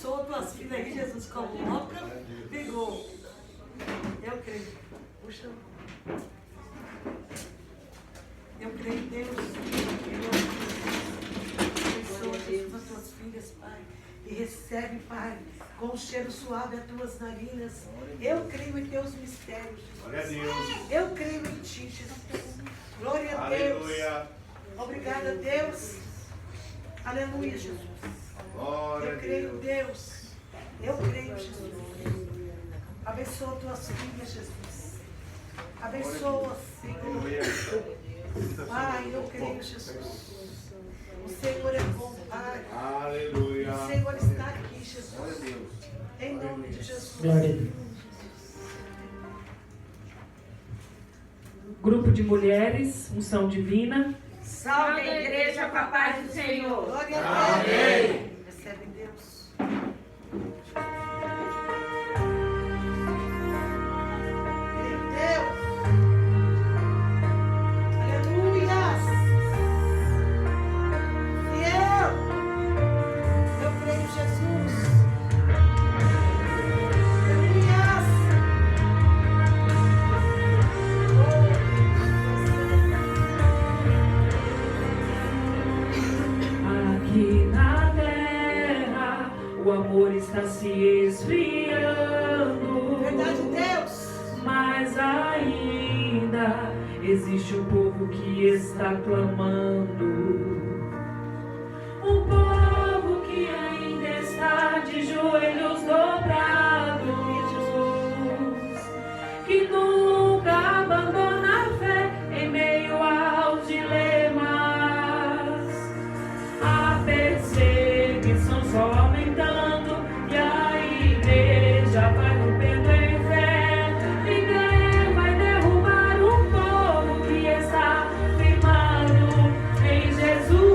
S1: Abençoa tuas filhas aí, Jesus, coloca vigor. Eu creio. Puxa. Eu creio em Deus. Abençoa, Jesus, as tuas filhas, Pai. E recebe, Pai, com um cheiro suave as tuas narinas. Eu creio em teus mistérios.
S5: Glória a Deus.
S1: Eu creio em ti, Jesus. Glória a Deus.
S5: Aleluia.
S1: Obrigada, Deus. Aleluia, Jesus.
S5: Glória
S1: Eu
S5: a
S1: creio em
S5: Deus.
S1: Deus. Eu creio, Jesus. Abençoa tuas filhas, Jesus. Abençoa, Senhor. Pai, eu creio, Jesus. O Senhor é bom, Pai.
S5: Aleluia.
S1: O Senhor está aqui, Jesus.
S5: Glória a Deus.
S1: Em nome de Jesus.
S6: Glória a Deus.
S2: Grupo de mulheres, unção divina.
S4: Salve a igreja com a paz do Senhor.
S1: Glória a Deus.
S5: Amém.
S1: Recebe Deus. Meu Deus. Aleluia. Fiel. Eu creio em Jesus. Aleluia.
S2: Aqui na terra o amor está se esfriando.
S1: Verdade, Deus.
S2: Mas ainda existe um povo que está clamando. Um povo que ainda está de joelhos dobrados, que nunca abandona a fé em meio aos dilemas. A perseguição só aumentando e a igreja vai rompendo em fé. Ninguém vai derrubar um povo que está firmado em Jesus.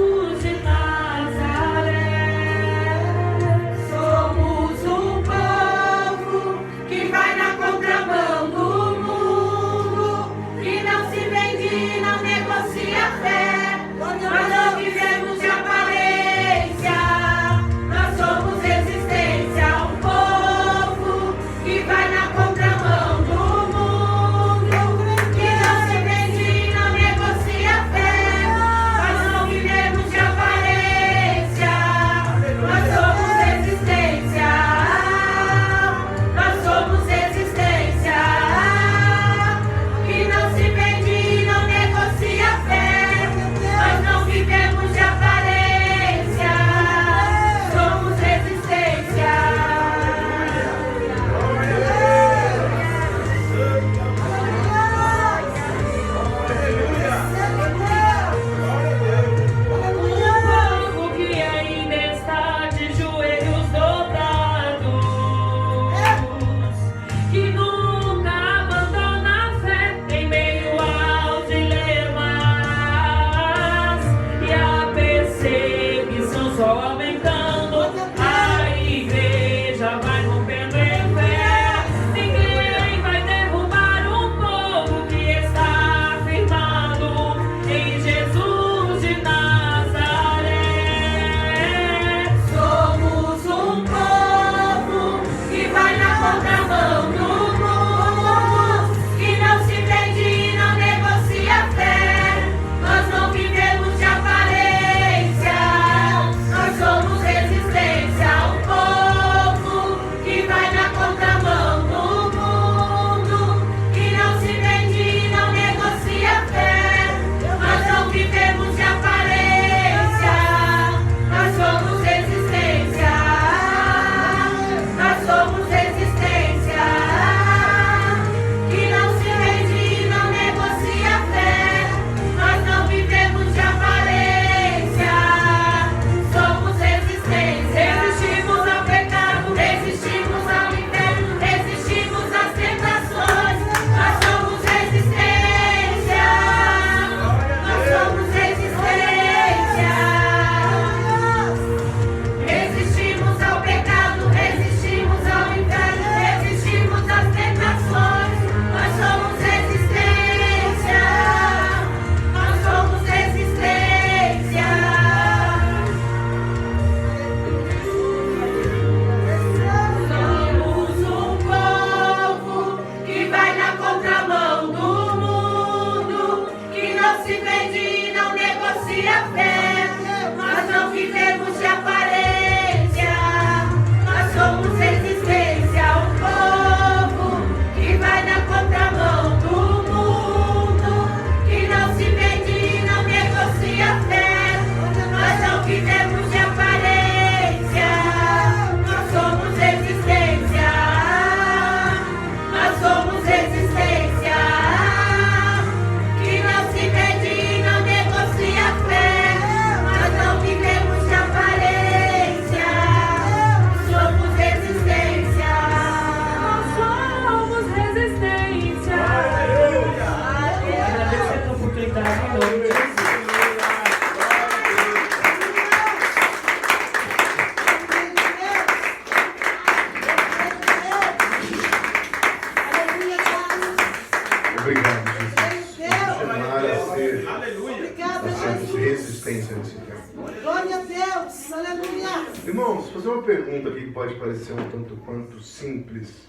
S3: você nesse tempo.
S1: Glória a Deus. Aleluia.
S3: Irmãos, vou fazer uma pergunta aqui que pode parecer um tanto quanto simples,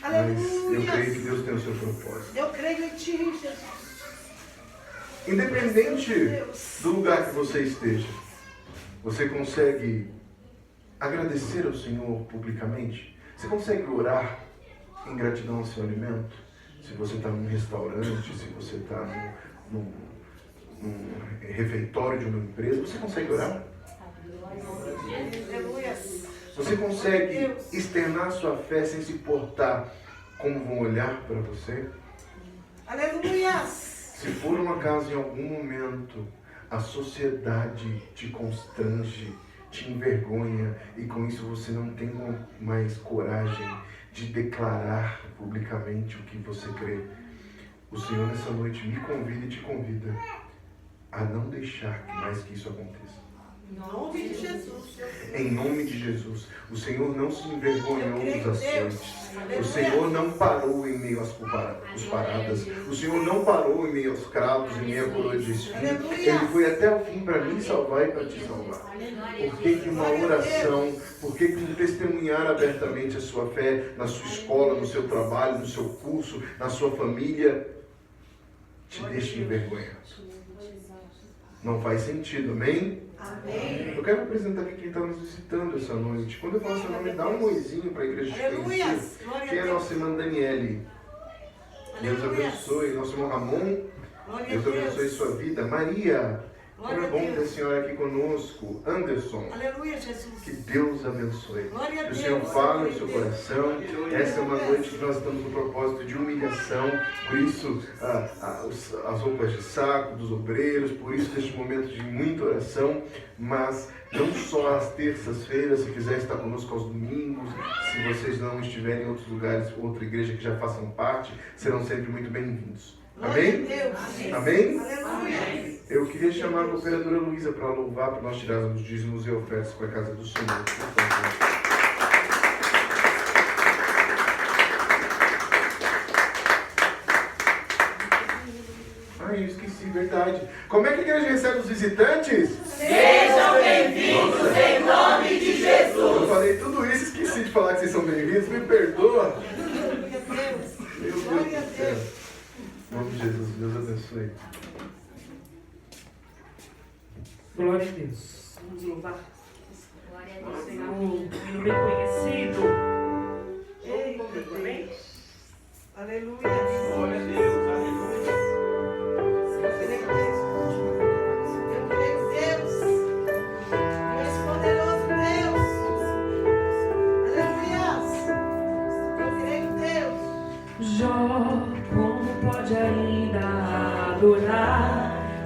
S3: mas eu creio que
S1: Aleluia.
S3: Deus tem o seu propósito.
S1: Eu creio em ti, Jesus.
S3: Independente do lugar que você esteja, você consegue agradecer ao Senhor publicamente? Você consegue orar em gratidão ao seu alimento? Se você está num restaurante, se você está num refeitório de uma empresa, você consegue orar?
S1: Aleluia.
S3: Você consegue externar sua fé sem se importar como vão olhar para você?
S1: Aleluia.
S3: Se por um acaso em algum momento a sociedade te constrange, te envergonha e com isso você não tem mais coragem de declarar publicamente o que você crê, o Senhor nessa noite me convida e te convida a não deixar mais que isso aconteça.
S1: Em nome de Jesus.
S3: Em nome de Jesus, o Senhor não se envergonhou dos açoites. O
S1: Aleluia.
S3: Senhor não parou em meio às paradas. O Senhor não parou em meio aos cravos, em meio à coroa de espinho. Ele foi até o fim para me salvar e para te salvar. Por que que uma oração, por que que um testemunhar abertamente a sua fé na sua escola, no seu trabalho, no seu curso, na sua família, te deixa envergonhado? Não faz sentido, amém?
S1: Amém.
S3: Eu quero apresentar aqui quem está nos visitando essa noite. Quando eu falo seu nome, dá um oizinho para a igreja te
S1: Aleluia.
S3: conhecer.
S1: Glória
S3: Quem é
S1: a
S3: a
S1: Deus.
S3: nossa irmã Daniele? Deus
S1: Aleluia.
S3: abençoe. Nosso irmão Ramon,
S1: Glória a
S3: Deus abençoe
S1: Deus.
S3: sua vida. Maria, como
S1: Glória
S3: é
S1: a
S3: bom ter a
S1: Deus.
S3: senhora aqui conosco. Anderson,
S1: Aleluia, Jesus.
S3: que Deus abençoe.
S1: Glória a
S3: Que o
S1: Deus.
S3: Senhor fale no seu
S1: Glória a Deus.
S3: coração. Essa é uma noite que nós estamos no propósito de humilhação. Por isso, as roupas de saco dos obreiros. Por isso, neste momento de muita oração. Mas não só às terças-feiras, se quiser estar conosco aos domingos. Se vocês não estiverem em outros lugares, outra igreja que já façam parte, serão sempre muito bem-vindos. Amém?
S1: Glória a Deus.
S3: Amém?
S1: Aleluia.
S3: Eu queria chamar a cooperadora Luísa para louvar, para nós tirarmos os dízimos e ofertas para a casa do Senhor. Por favor. Eu esqueci, verdade. Como é que a igreja recebe os visitantes?
S4: Sejam bem-vindos em nome de Jesus.
S3: Eu falei tudo isso, esqueci de falar que vocês são bem-vindos, me perdoa.
S1: Glória a Deus.
S3: Meu Deus
S1: Glória a
S3: do céu.
S1: Deus.
S3: Em nome de Jesus, Deus abençoe.
S2: Glória a Deus. Vamos louvar o Senhor, um hino bem conhecido.
S1: Ei,
S2: Amém?
S1: aleluia.
S5: Glória a Deus, aleluia.
S1: Eu creio em Deus. Deus poderoso Deus. Aleluia. Eu creio em Deus.
S2: Jó, como pode ainda adorar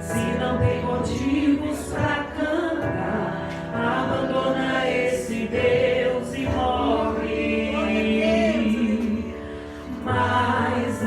S2: se não tem motivos pra cantar? Abandona esse Deus e morre. Mas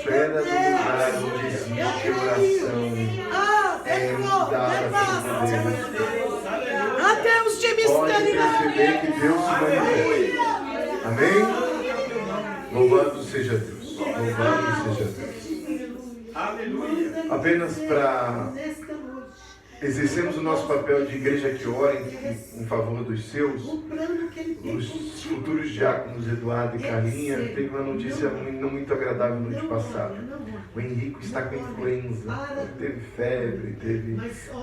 S3: atmosfera do lugar onde existe oração é mudada por Deus.
S1: Até os de
S3: Pode
S1: mistério.
S3: perceber que Deus se manifesta. Amém? Louvado seja Deus. Louvado seja Deus.
S5: Aleluia.
S3: Apenas para
S1: Nesta noite,
S3: exercermos o nosso papel de igreja que ora em favor dos seus,
S1: o plano que ele tem
S3: os
S1: contigo.
S3: futuros diáconos Eduardo e Carlinha, teve uma notícia não muito agradável no noite passado. O Henrico está com influenza, teve febre,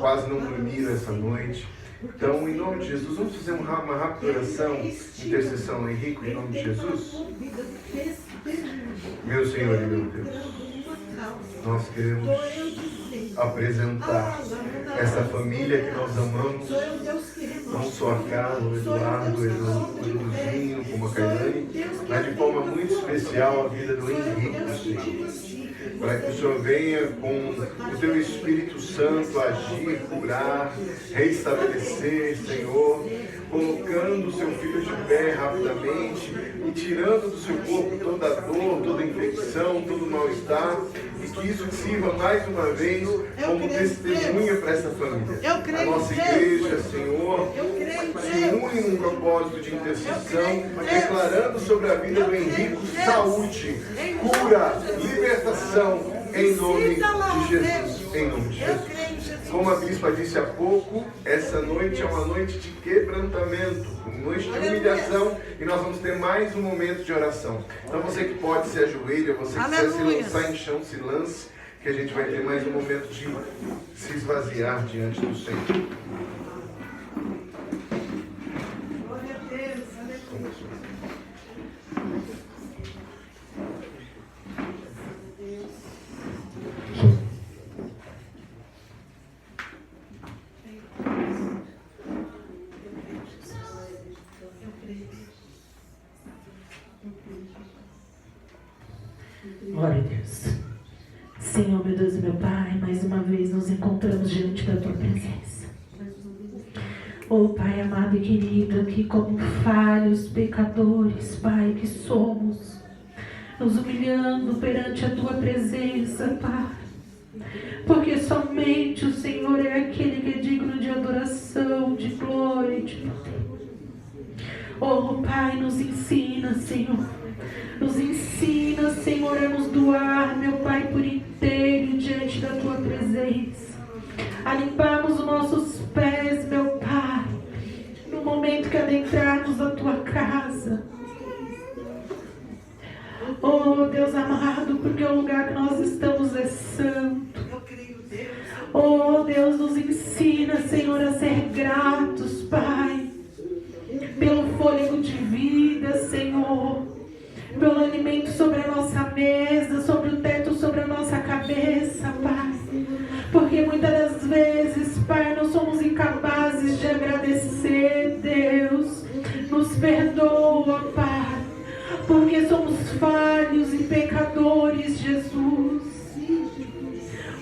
S3: quase não dormiram essa noite. Então, em nome de Jesus, vamos fazer uma rápida oração, intercessão ao Henrico, em nome de Jesus? Meu Senhor e meu Deus, nós queremos apresentar essa família que nós amamos, não só a Carla, o Eduardo, o Eduzinho, como a Cailane, mas de forma muito especial a vida do Henrique, Senhor. Para que o Senhor venha com o Teu Espírito Santo agir, curar, reestabelecer, Senhor, colocando o Seu Filho de pé rapidamente e tirando do seu corpo toda a dor, toda a infecção, todo o mal-estar, e que isso sirva mais uma vez como testemunha para essa família. A nossa igreja, Senhor, se une num propósito de intercessão, declarando sobre a vida do Henrico saúde, cura, libertação, em nome de Jesus. Em nome de Jesus. Como a bispa disse há pouco, essa noite é uma noite de quebrantamento, uma noite de humilhação, e nós vamos ter mais um momento de oração. Então você que pode se ajoelha, você que quiser se lançar em chão, se lance, que a gente vai ter mais um momento de se esvaziar diante do Senhor.
S1: Glória a Deus, aleluia.
S6: Glória a Deus. Senhor, meu Deus e meu Pai, mais uma vez nos encontramos diante da Tua presença. Oh Pai amado e querido, que como falhos, pecadores, Pai, que somos, nos humilhando perante a Tua presença, Pai, porque somente o Senhor é aquele que é digno de adoração, de glória e de poder. Oh Pai, nos ensina, Senhor. Nos ensina, Senhor, a nos doar, meu Pai, por inteiro diante da Tua presença. A limparmos os nossos pés, meu Pai, no momento que adentrarmos a Tua casa. Oh, Deus amado, porque o lugar que nós estamos é santo. Oh, Deus, nos ensina, Senhor, a ser gratos, Pai, pelo fôlego de vida, Senhor, pelo alimento sobre a nossa mesa, sobre o teto, sobre a nossa cabeça, Pai. Porque muitas das vezes, Pai, nós somos incapazes de agradecer, Deus. Nos perdoa, Pai, porque somos falhos e pecadores, Jesus.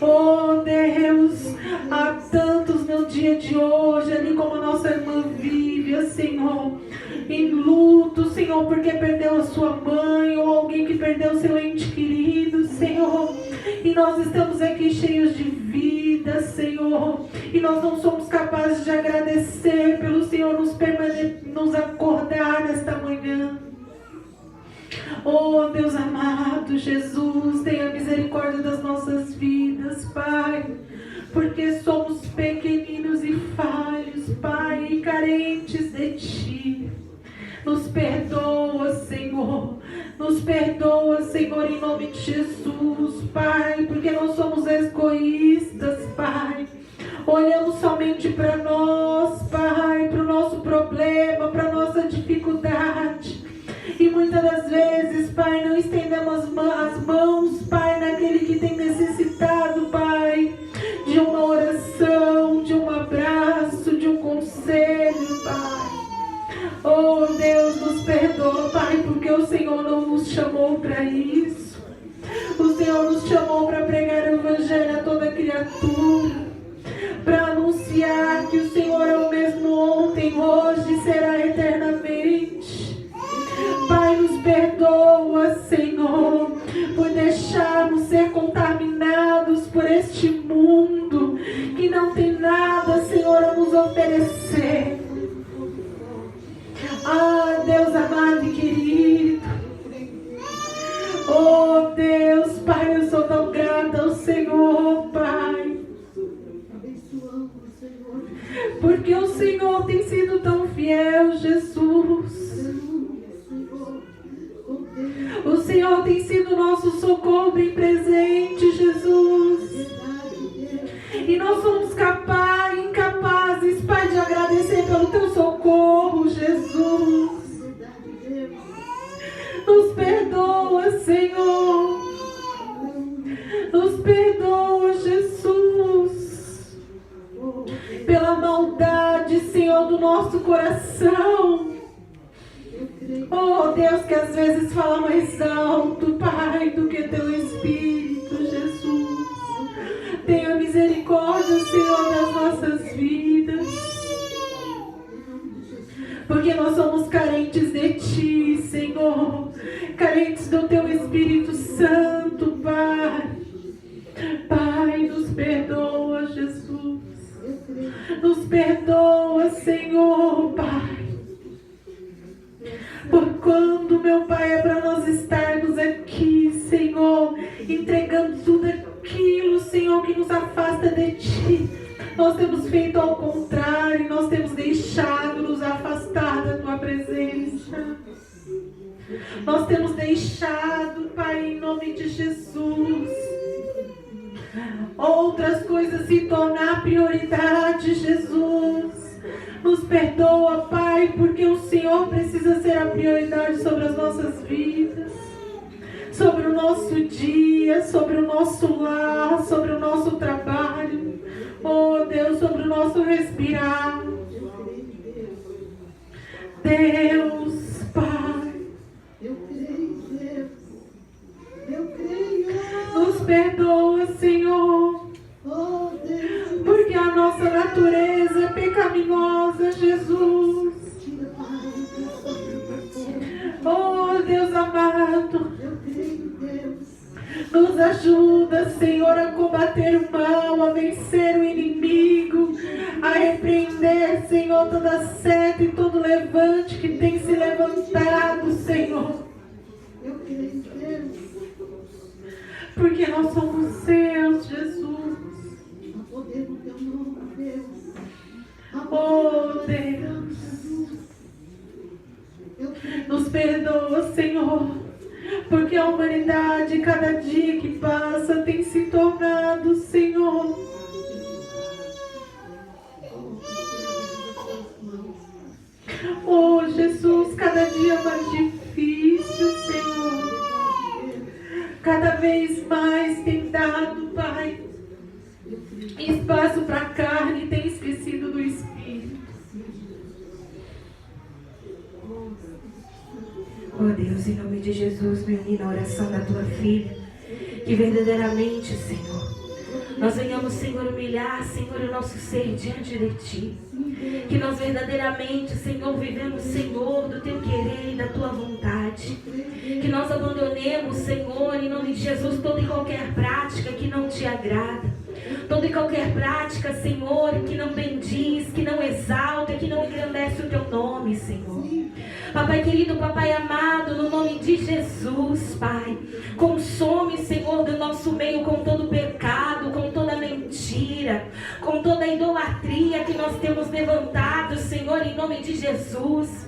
S6: Oh, Deus, há tantos no dia de hoje, ali como a nossa irmã Vívia, Senhor, em luto, Senhor, porque perdeu a sua mãe, ou alguém que perdeu seu ente querido, Senhor. E nós estamos aqui cheios de vida, Senhor, e nós não somos capazes de agradecer pelo Senhor nos acordar nesta manhã. Oh, Deus amado, Jesus, tenha misericórdia das nossas vidas, Pai, porque somos pequeninos e falhos, Pai, e carentes de Ti. Nos perdoa, Senhor. Nos perdoa, Senhor, em nome de Jesus, Pai, porque nós somos egoístas, Pai. Olhamos somente para nós, Pai, para o nosso problema, para a nossa dificuldade. E muitas das vezes, Pai, não estendemos as mãos, Pai, naquele que tem necessitado, Pai, de uma oração, de um abraço, de um conselho, Pai. Oh, Deus, nos perdoa, Pai, porque o Senhor não nos chamou para isso. O Senhor nos chamou para pregar o Evangelho a toda criatura, para anunciar que o Senhor é o mesmo ontem, hoje e será eternamente. Pai, nos perdoa, Senhor, por deixarmos Ah, Deus amado e querido. Oh, Deus, Pai, eu sou tão grata ao Senhor, Pai. Porque o Senhor tem sido tão fiel, Jesus. O Senhor tem sido nosso socorro bem presente, Jesus. E nós somos incapazes, Pai, de agradecer pelo teu socorro, Jesus. Nos perdoa, Senhor. Nos perdoa, Jesus. Pela maldade, Senhor, do nosso coração. Oh, Deus, que às vezes fala mais alto, Pai, do que teu Espírito, Jesus. Tenha misericórdia, Senhor, das nossas vidas. Porque nós somos carentes de Ti, Senhor. Carentes do Teu Espírito Santo, Pai. Pai, nos perdoa, Jesus. Nos perdoa, Senhor, Pai. Por quando, meu Pai, é para nós estarmos aqui, Senhor, entregando tudo aquilo, Senhor, que nos afasta de Ti. Nós temos feito ao contrário, nós temos deixado nos afastar da Tua presença. Nós temos deixado, Pai, em nome de Jesus, outras coisas se tornar prioridade, Jesus. Nos perdoa, Pai, porque o Senhor precisa ser a prioridade sobre as nossas vidas, sobre o nosso dia, sobre o nosso lar, sobre o nosso trabalho. Oh, Deus, sobre o nosso respirar. Deus, Pai, nos perdoa, Senhor, porque a nossa natureza é pecaminosa, Jesus. Oh, Deus amado, nos ajuda, Senhor, a combater o mal, a vencer o inimigo, a repreender, Senhor, toda seta e todo levante que tem se levantado, Senhor. Porque nós somos seus, Jesus. Oh, Deus, nos perdoa, Senhor, porque a humanidade, cada dia que passa, tem se tornado, Senhor, oh, Jesus, cada dia mais difícil, Senhor. Cada vez mais tem dado, Pai, espaço para a carne, tem esquecido do Espírito.
S7: Oh Deus, em nome de Jesus, me uni na oração da Tua filha, que verdadeiramente, Senhor, nós venhamos, Senhor, humilhar, Senhor, o nosso ser diante de Ti. Que nós verdadeiramente, Senhor, vivemos, Senhor, do Teu querer e da Tua vontade. Que nós abandonemos, Senhor, em nome de Jesus, toda e qualquer prática que não Te agrada. Toda e qualquer prática, Senhor, que não bendiz, que não exalta, que não engrandece o Teu nome, Senhor. Papai querido, Papai amado, no nome de Jesus, Pai, consome, Senhor, do nosso meio com todo pecado, com toda mentira, com toda idolatria que nós temos levantado, Senhor, em nome de Jesus.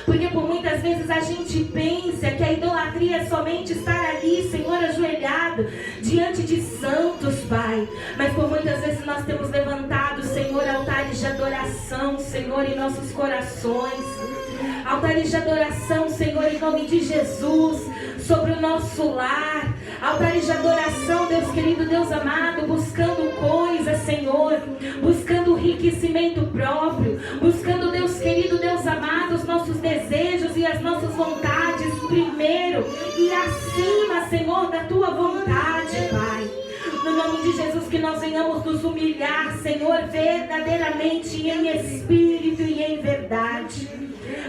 S7: Porque por muitas vezes a gente pensa que a idolatria é somente estar ali, Senhor, ajoelhado diante de santos, Pai. Mas por muitas vezes nós temos levantado, Senhor, altares de adoração, Senhor, em nossos corações. Altares de adoração, Senhor, em nome de Jesus, sobre o nosso lar. Altares de adoração, Deus querido, Deus amado, buscando coisas, Senhor, buscando enriquecimento próprio, buscando, Deus querido, Deus amado, os nossos desejos e as nossas vontades primeiro e acima, Senhor, da Tua vontade, Pai. No nome de Jesus, que nós venhamos nos humilhar, Senhor, verdadeiramente em espírito e em verdade.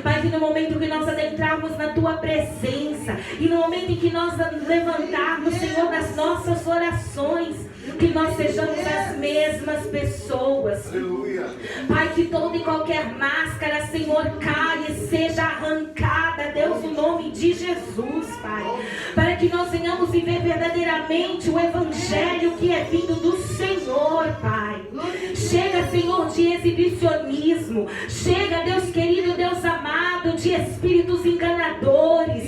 S7: Pai, que no momento que nós adentrarmos na Tua presença, casa, e no momento em que nós levantarmos, Senhor, das nossas orações, que nós sejamos as mesmas pessoas.
S3: Aleluia.
S7: Pai, que toda e qualquer máscara, Senhor, caia e seja arrancada, Deus, no nome de Jesus, Pai. Para que nós venhamos viver verdadeiramente o Evangelho que é vindo do Senhor, Pai. Chega, Senhor, de exibicionismo. Chega, Deus querido, Deus amado, de espíritos enganadores.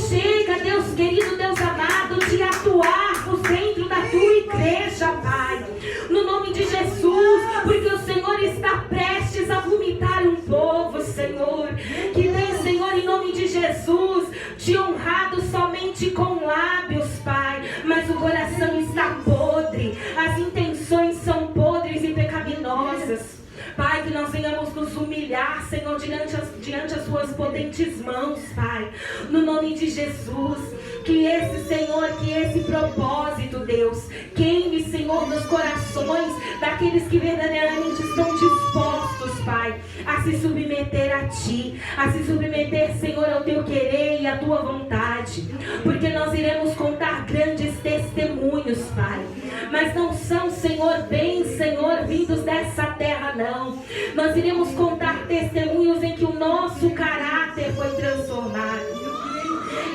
S7: Chega, Deus querido, Deus amado, de atuarmos dentro da tua igreja, Pai. No nome de Jesus, porque o Senhor está prestes a vomitar um povo, Senhor, que tem, Senhor, em nome de Jesus, te honrado somente com lábios, Pai, mas o coração está podre, as intenções são podres e pecaminosas. Pai, que nós venhamos nos humilhar, Senhor, diante as suas potentes mãos, Pai, no nome de Jesus. Que esse, Senhor, que esse propósito, Deus, queime, Senhor, nos corações daqueles que verdadeiramente estão dispostos, Pai, a se submeter a Ti, a se submeter, Senhor, ao Teu querer e à Tua vontade, porque nós iremos contar grandes testemunhos, Pai, mas não são, Senhor, bens, Senhor, vindos dessa terra, não. Nós iremos contar testemunhos em que o nosso caráter foi transformado,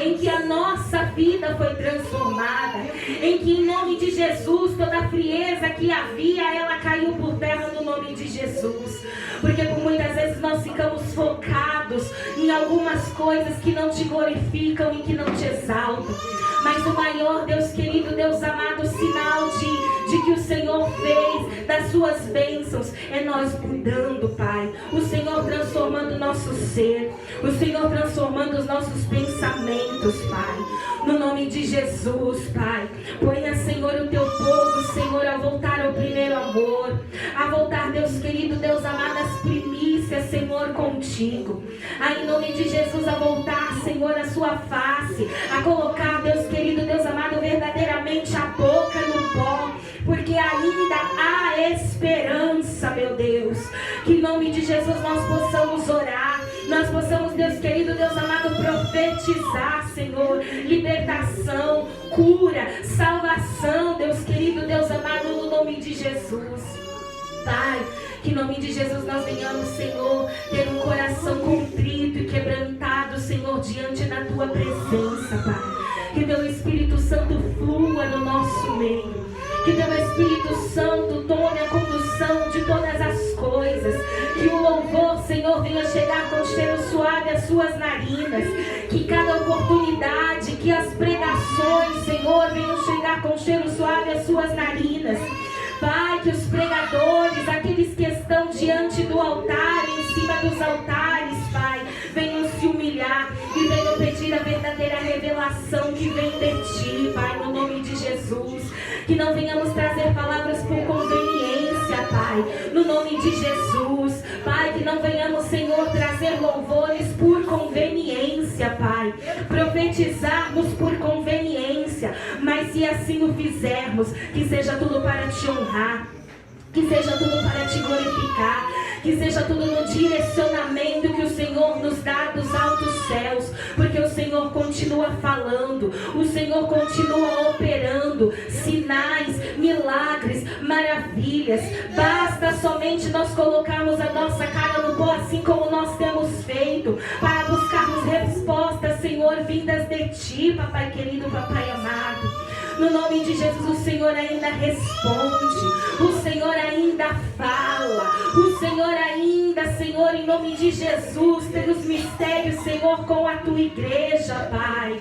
S7: em que a nossa vida foi transformada, em que em nome de Jesus toda a frieza que havia, ela caiu por terra no nome de Jesus. Porque por muitas vezes nós ficamos focados em algumas coisas que não te glorificam e que não te exaltam. Mas o maior, Deus querido, Deus amado, sinal de que o Senhor fez das suas bênçãos é nós mudando, Pai. O Senhor transformando o nosso ser, o Senhor transformando os nossos pensamentos, Pai. No nome de Jesus, Pai. Ponha, Senhor, o teu povo, Senhor, a voltar ao primeiro amor, a voltar, Deus querido, Deus amado, às primícias, Senhor, contigo. Em nome de Jesus, a voltar, Senhor, a sua face, a colocar, Deus querido, Deus amado, verdadeiramente a boca no pó, porque ainda há esperança, meu Deus. Que em nome de Jesus nós possamos orar, nós possamos, Deus querido, Deus amado, profetizar, Senhor, libertação, cura, salvação, Deus querido, Deus amado, no nome de Jesus. Pai, que em nome de Jesus nós venhamos, Senhor, ter um coração contrito e quebrantado, Senhor, diante da Tua presença, Pai. Que Teu Espírito Santo flua no nosso meio. Que Teu Espírito Santo tome a condução de todas as coisas. Que o louvor, Senhor, venha chegar com cheiro suave às suas narinas. Que cada oportunidade, que as pregações, Senhor, venham chegar com cheiro suave às suas narinas. Pai, que os pregadores, aqueles que estão diante do altar, em cima dos altares, Pai, venham se humilhar e venham pedir a verdadeira revelação que vem de Ti, Pai, no nome de Jesus. Que não venhamos trazer palavras por conveniência, Pai, no nome de Jesus. Pai, que não venhamos, Senhor, trazer louvores por conveniência, Pai, profetizarmos por conveniência, mas se assim o fizermos, que seja tudo para Te honrar, que seja tudo para Te glorificar, que seja tudo no direcionamento que o Senhor nos dá dos altos céus, porque o Senhor continua falando, o Senhor continua operando sinais, milagres, maravilhas. Basta somente nós colocarmos a nossa cara no pó, assim como nós temos feito, para buscarmos respostas, Senhor, vindas de Ti, Papai querido, Papai amado. No nome de Jesus, o Senhor ainda responde, o Senhor ainda fala, o Senhor ainda, Senhor, em nome de Jesus, tem os mistérios, Senhor, com a Tua igreja, Pai.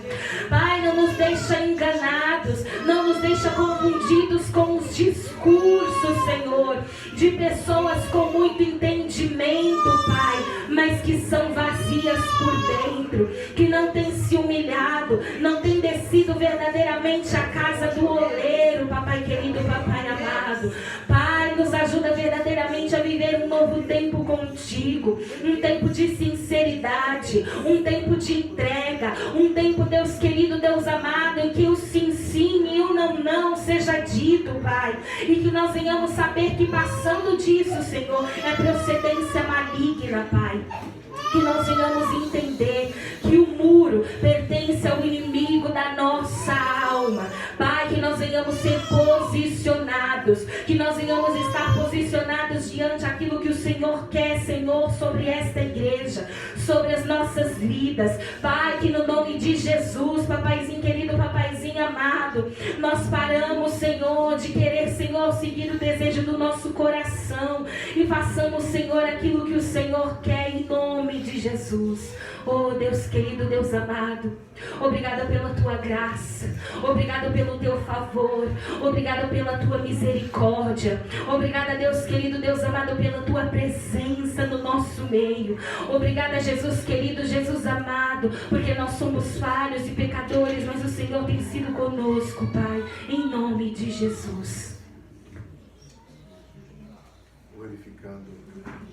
S7: Pai, não nos deixa enganados, não nos deixa confundidos com os discursos, Senhor, de pessoas com muito entendimento, Pai, mas que são vazias por dentro, que não têm se humilhado, não têm descido verdadeiramente a casa do oleiro, Papai querido, Papai amado. Pai, nos ajuda verdadeiramente a viver um novo tempo contigo, um tempo de sinceridade, um tempo de entrega, um tempo, Deus querido, Deus amado, em que o sim, sim e o não, não seja dito, Pai, e que nós venhamos saber que passando disso, Senhor, é procedência maligna, Pai. que nós venhamos entender que o muro pertence ao inimigo da nossa alma. Pai, que nós venhamos ser posicionados, que nós venhamos estar posicionados diante daquilo que o Senhor quer, Senhor, sobre esta igreja, sobre as nossas vidas. Pai, que no nome de Jesus, papaizinho querido, papaizinho amado, nós paramos, Senhor, de querer, Senhor, seguir o desejo do nosso coração e façamos, Senhor, aquilo que o Senhor quer em nome de Jesus. Oh Deus querido, Deus amado, obrigada pela tua graça, obrigada pelo teu favor, obrigada pela tua misericórdia, obrigada, Deus querido, Deus amado, pela tua presença no nosso meio. Obrigada, Jesus querido, Jesus amado, porque nós somos falhos e pecadores, mas o Senhor tem sido conosco, Pai, em nome de Jesus.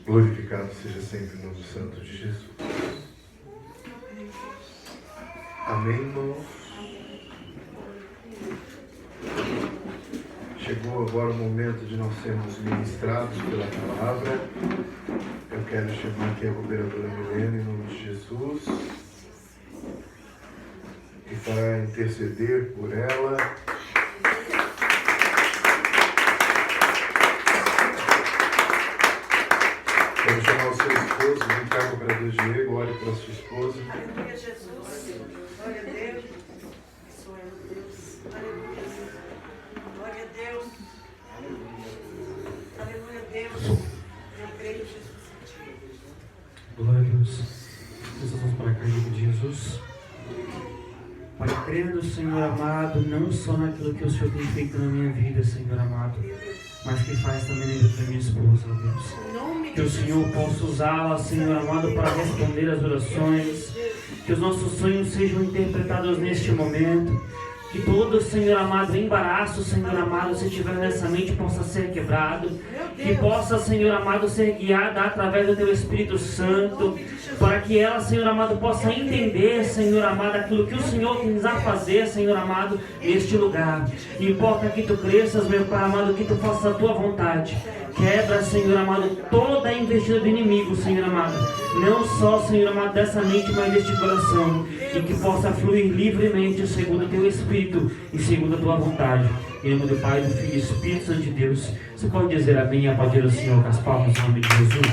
S3: Glorificado seja sempre o nome santo de Jesus. Amém, irmãos? Chegou agora o momento de nós sermos ministrados pela palavra. Eu quero chamar aqui a cooperadora Milena, em nome de Jesus, e para interceder por ela. Quero chamar o seu esposo, vem cá, cooperador Diego, olhe para a sua esposa.
S1: Aleluia, Jesus. Glória a Deus. Abençoe a Deus. Aleluia. Glória a Deus. Aleluia, Deus. Eu creio, Jesus.
S8: Glória a Deus. Nós vamos para cá em nome de Jesus. Pai, crendo, Senhor amado, não só naquilo que o Senhor tem feito na minha vida, Senhor amado, mas que faz também na vida da minha esposa, ó Deus. Que o Senhor possa usá-la, Senhor amado, para responder às orações. Que os nossos sonhos sejam interpretados neste momento. Que todo, Senhor amado, embaraço, Senhor amado, se tiver nessa mente, possa ser quebrado. Que possa, Senhor amado, ser guiada através do Teu Espírito Santo. Para que ela, Senhor amado, possa entender, Senhor amado, aquilo que o Senhor quis a fazer, Senhor amado, neste lugar. Importa que Tu cresças, meu Pai amado, que Tu faças a Tua vontade. Quebra, Senhor amado, toda a investida do inimigo, Senhor amado. Não só, Senhor amado, dessa mente, mas deste coração. E que possa fluir livremente segundo o Teu Espírito e segundo a Tua vontade. Em nome do Pai, do Filho e do Espírito Santo de Deus. Você pode dizer amém e aplaudir o Senhor com as palmas em nome de Jesus.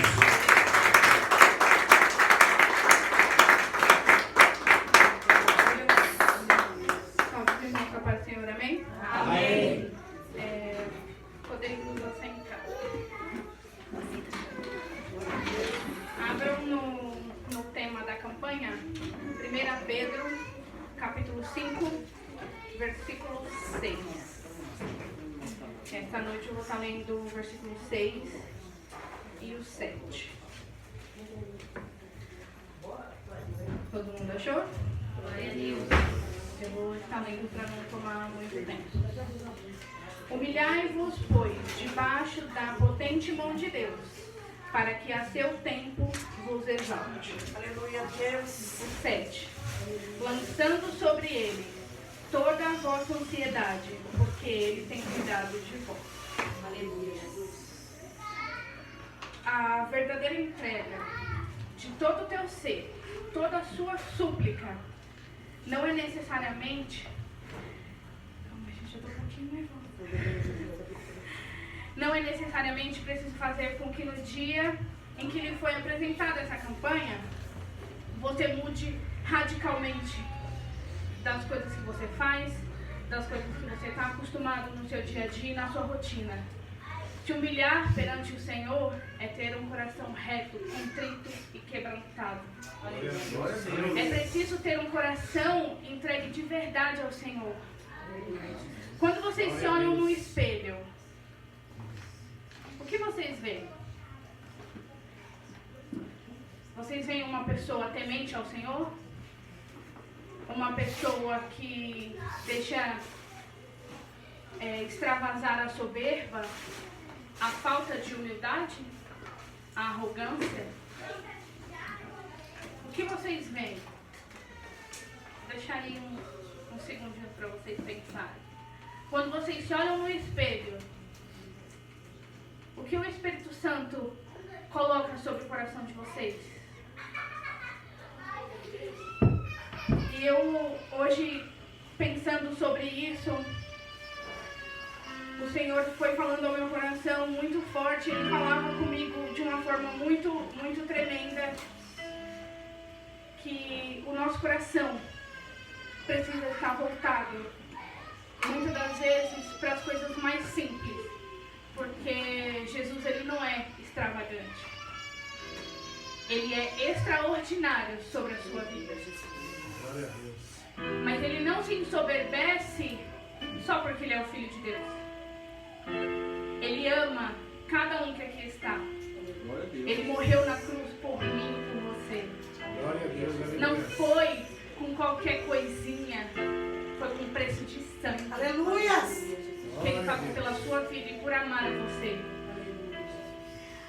S9: Abram no tema da campanha, 1 Pedro, capítulo 5, versículo 6. Esta noite eu vou estar lendo o versículo 6 e o 7. Todo mundo achou? Glória a Deus. Eu vou estar lendo para não tomar muito tempo. Humilhai-vos, pois, debaixo da potente mão de Deus, para que a seu tempo vos exalte.
S1: Aleluia, Deus.
S9: 7. Lançando sobre ele toda a vossa ansiedade, porque ele tem cuidado de vós. Aleluia. A verdadeira entrega de todo o teu ser, toda a sua súplica, não é necessariamente... Calma, gente, eu tô um pouquinho nervosa. Não é necessariamente preciso fazer com que no dia em que lhe foi apresentada essa campanha, você mude radicalmente das coisas que você faz, das coisas que você está acostumado no seu dia a dia e na sua rotina. Te humilhar perante o Senhor é ter um coração reto, contrito e quebrantado. É preciso ter um coração entregue de verdade ao Senhor. Quando vocês se olham no espelho, o que vocês veem? Vocês veem uma pessoa temente ao Senhor? Uma pessoa que deixa extravasar a soberba, a falta de humildade, a arrogância? O que vocês veem? Deixa aí um segundinho para vocês pensarem. Quando vocês se olham no espelho, o que o Espírito Santo coloca sobre o coração de vocês? eu, hoje, pensando sobre isso, o Senhor foi falando ao meu coração muito forte. Ele falava comigo de uma forma muito, muito tremenda, que o nosso coração precisa estar voltado, muitas das vezes, para as coisas mais simples, porque Jesus, ele não é extravagante, ele é extraordinário sobre a sua vida. Mas ele não se ensoberbece só porque ele é o Filho de Deus. Ele ama cada um que aqui está. Ele morreu na cruz por mim e por você. Não foi com qualquer coisinha, foi com preço de sangue.
S1: Aleluias!
S9: Que ele pagou pela sua vida e por amar a você.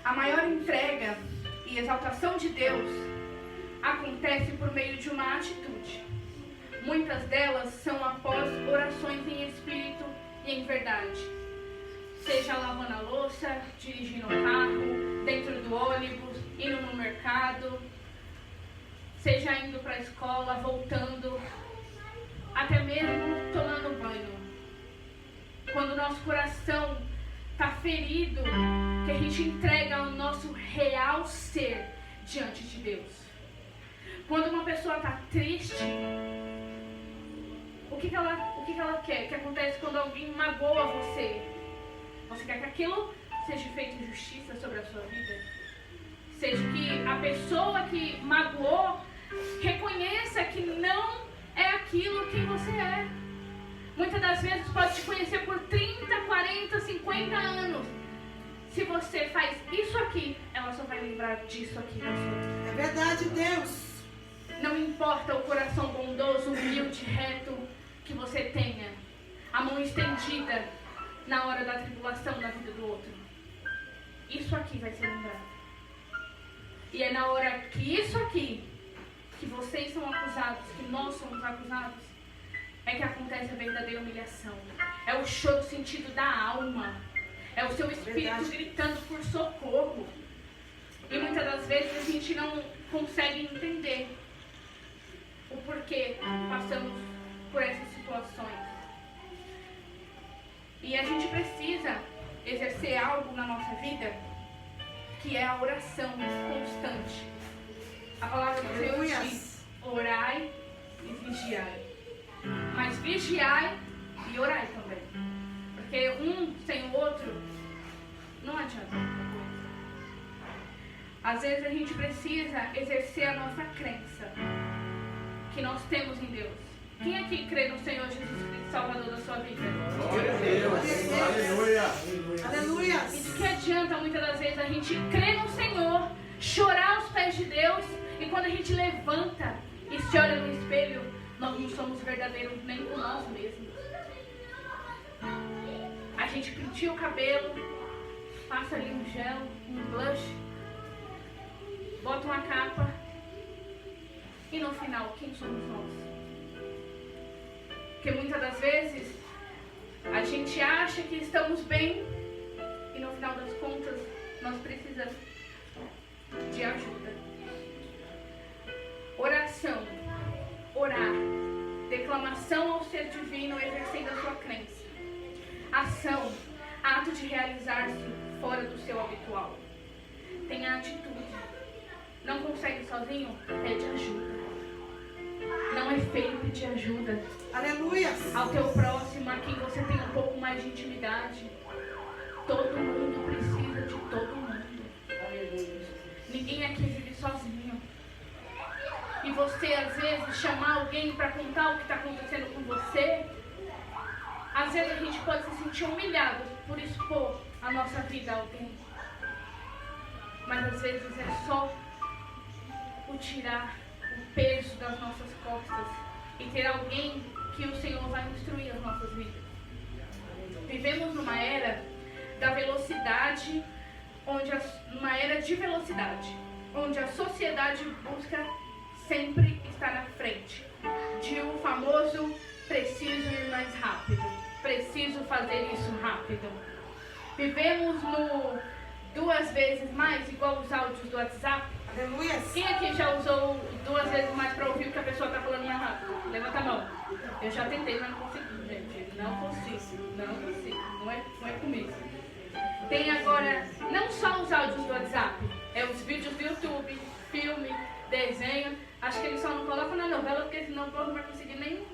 S9: A maior entrega e exaltação de Deus acontece por meio de uma atitude. Muitas delas são após orações em espírito e em verdade. Seja lavando a louça, dirigindo o carro, dentro do ônibus, indo no mercado, seja indo para a escola, voltando, até mesmo tomando banho. Quando o nosso coração está ferido, que a gente entrega o nosso real ser diante de Deus. Quando uma pessoa está triste, o que ela quer? O que acontece quando alguém magoa você? Você quer que aquilo seja feito justiça sobre a sua vida? Seja que a pessoa que magoou reconheça que não é aquilo que você é. Muitas das vezes pode te conhecer por 30, 40, 50 anos. Se você faz isso aqui, ela só vai lembrar disso aqui na sua vida.
S1: É verdade, Deus.
S9: Não importa o coração bondoso, humilde, reto que você tenha, a mão estendida na hora da tribulação na vida do outro. Isso aqui vai ser lembrado. E é na hora que isso aqui, que vocês são acusados, que nós somos acusados, é que acontece a verdadeira humilhação. É o choro sentido da alma. É o seu espírito gritando por socorro. E muitas das vezes a gente não consegue entender o porquê passamos por essas situações. E a gente precisa exercer algo na nossa vida, que é a oração constante. A palavra de Deus diz: orai e vigiai. Mas vigiai e orai também. Porque um sem o outro não adianta muita coisa. Às vezes a gente precisa exercer a nossa crença que nós temos em Deus. Quem aqui crê no Senhor Jesus Cristo, Salvador da sua vida?
S5: Glória a Deus. Aleluia.
S1: Aleluia.
S9: E de que adianta muitas das vezes a gente crer no Senhor, chorar aos pés de Deus, e quando a gente levanta e se olha no espelho, nós não somos verdadeiros nem com nós mesmos. A gente penteia o cabelo, passa ali um gel, um blush, bota uma capa, e no final, quem somos nós? Porque muitas das vezes a gente acha que estamos bem e no final das contas nós precisamos de ajuda. Oração, orar, declamação ao ser divino, exercendo a sua crença. Ação, ato de realizar-se fora do seu habitual. Tenha atitude. Não consegue sozinho? Pede ajuda. Não é feio pedir ajuda.
S1: Aleluia.
S9: Ao teu próximo, a quem você tem um pouco mais de intimidade. Todo mundo precisa de todo mundo. Aleluia. Ninguém aqui vive sozinho. E você, às vezes, chamar alguém para contar o que está acontecendo com você, às vezes a gente pode se sentir humilhado por expor a nossa vida a alguém. Mas às vezes é só o tirar o peso das nossas costas e ter alguém que o Senhor vai instruir as nossas vidas. Vivemos numa era da velocidade, numa era de velocidade, onde a sociedade busca sempre estar na frente de um famoso preciso ir mais rápido, preciso fazer isso rápido. Vivemos no 2 vezes mais, igual os áudios do WhatsApp.
S1: Aleluia.
S9: Quem aqui já usou 2 vezes mais para ouvir o que a pessoa está falando mais rápido? Levanta a mão. Eu já tentei, mas não consegui, gente. Não consigo. Não é comigo. Tem agora, não só os áudios do WhatsApp, é os vídeos do YouTube, filme, desenho. Acho que eles só não colocam na novela, porque senão o povo não vai conseguir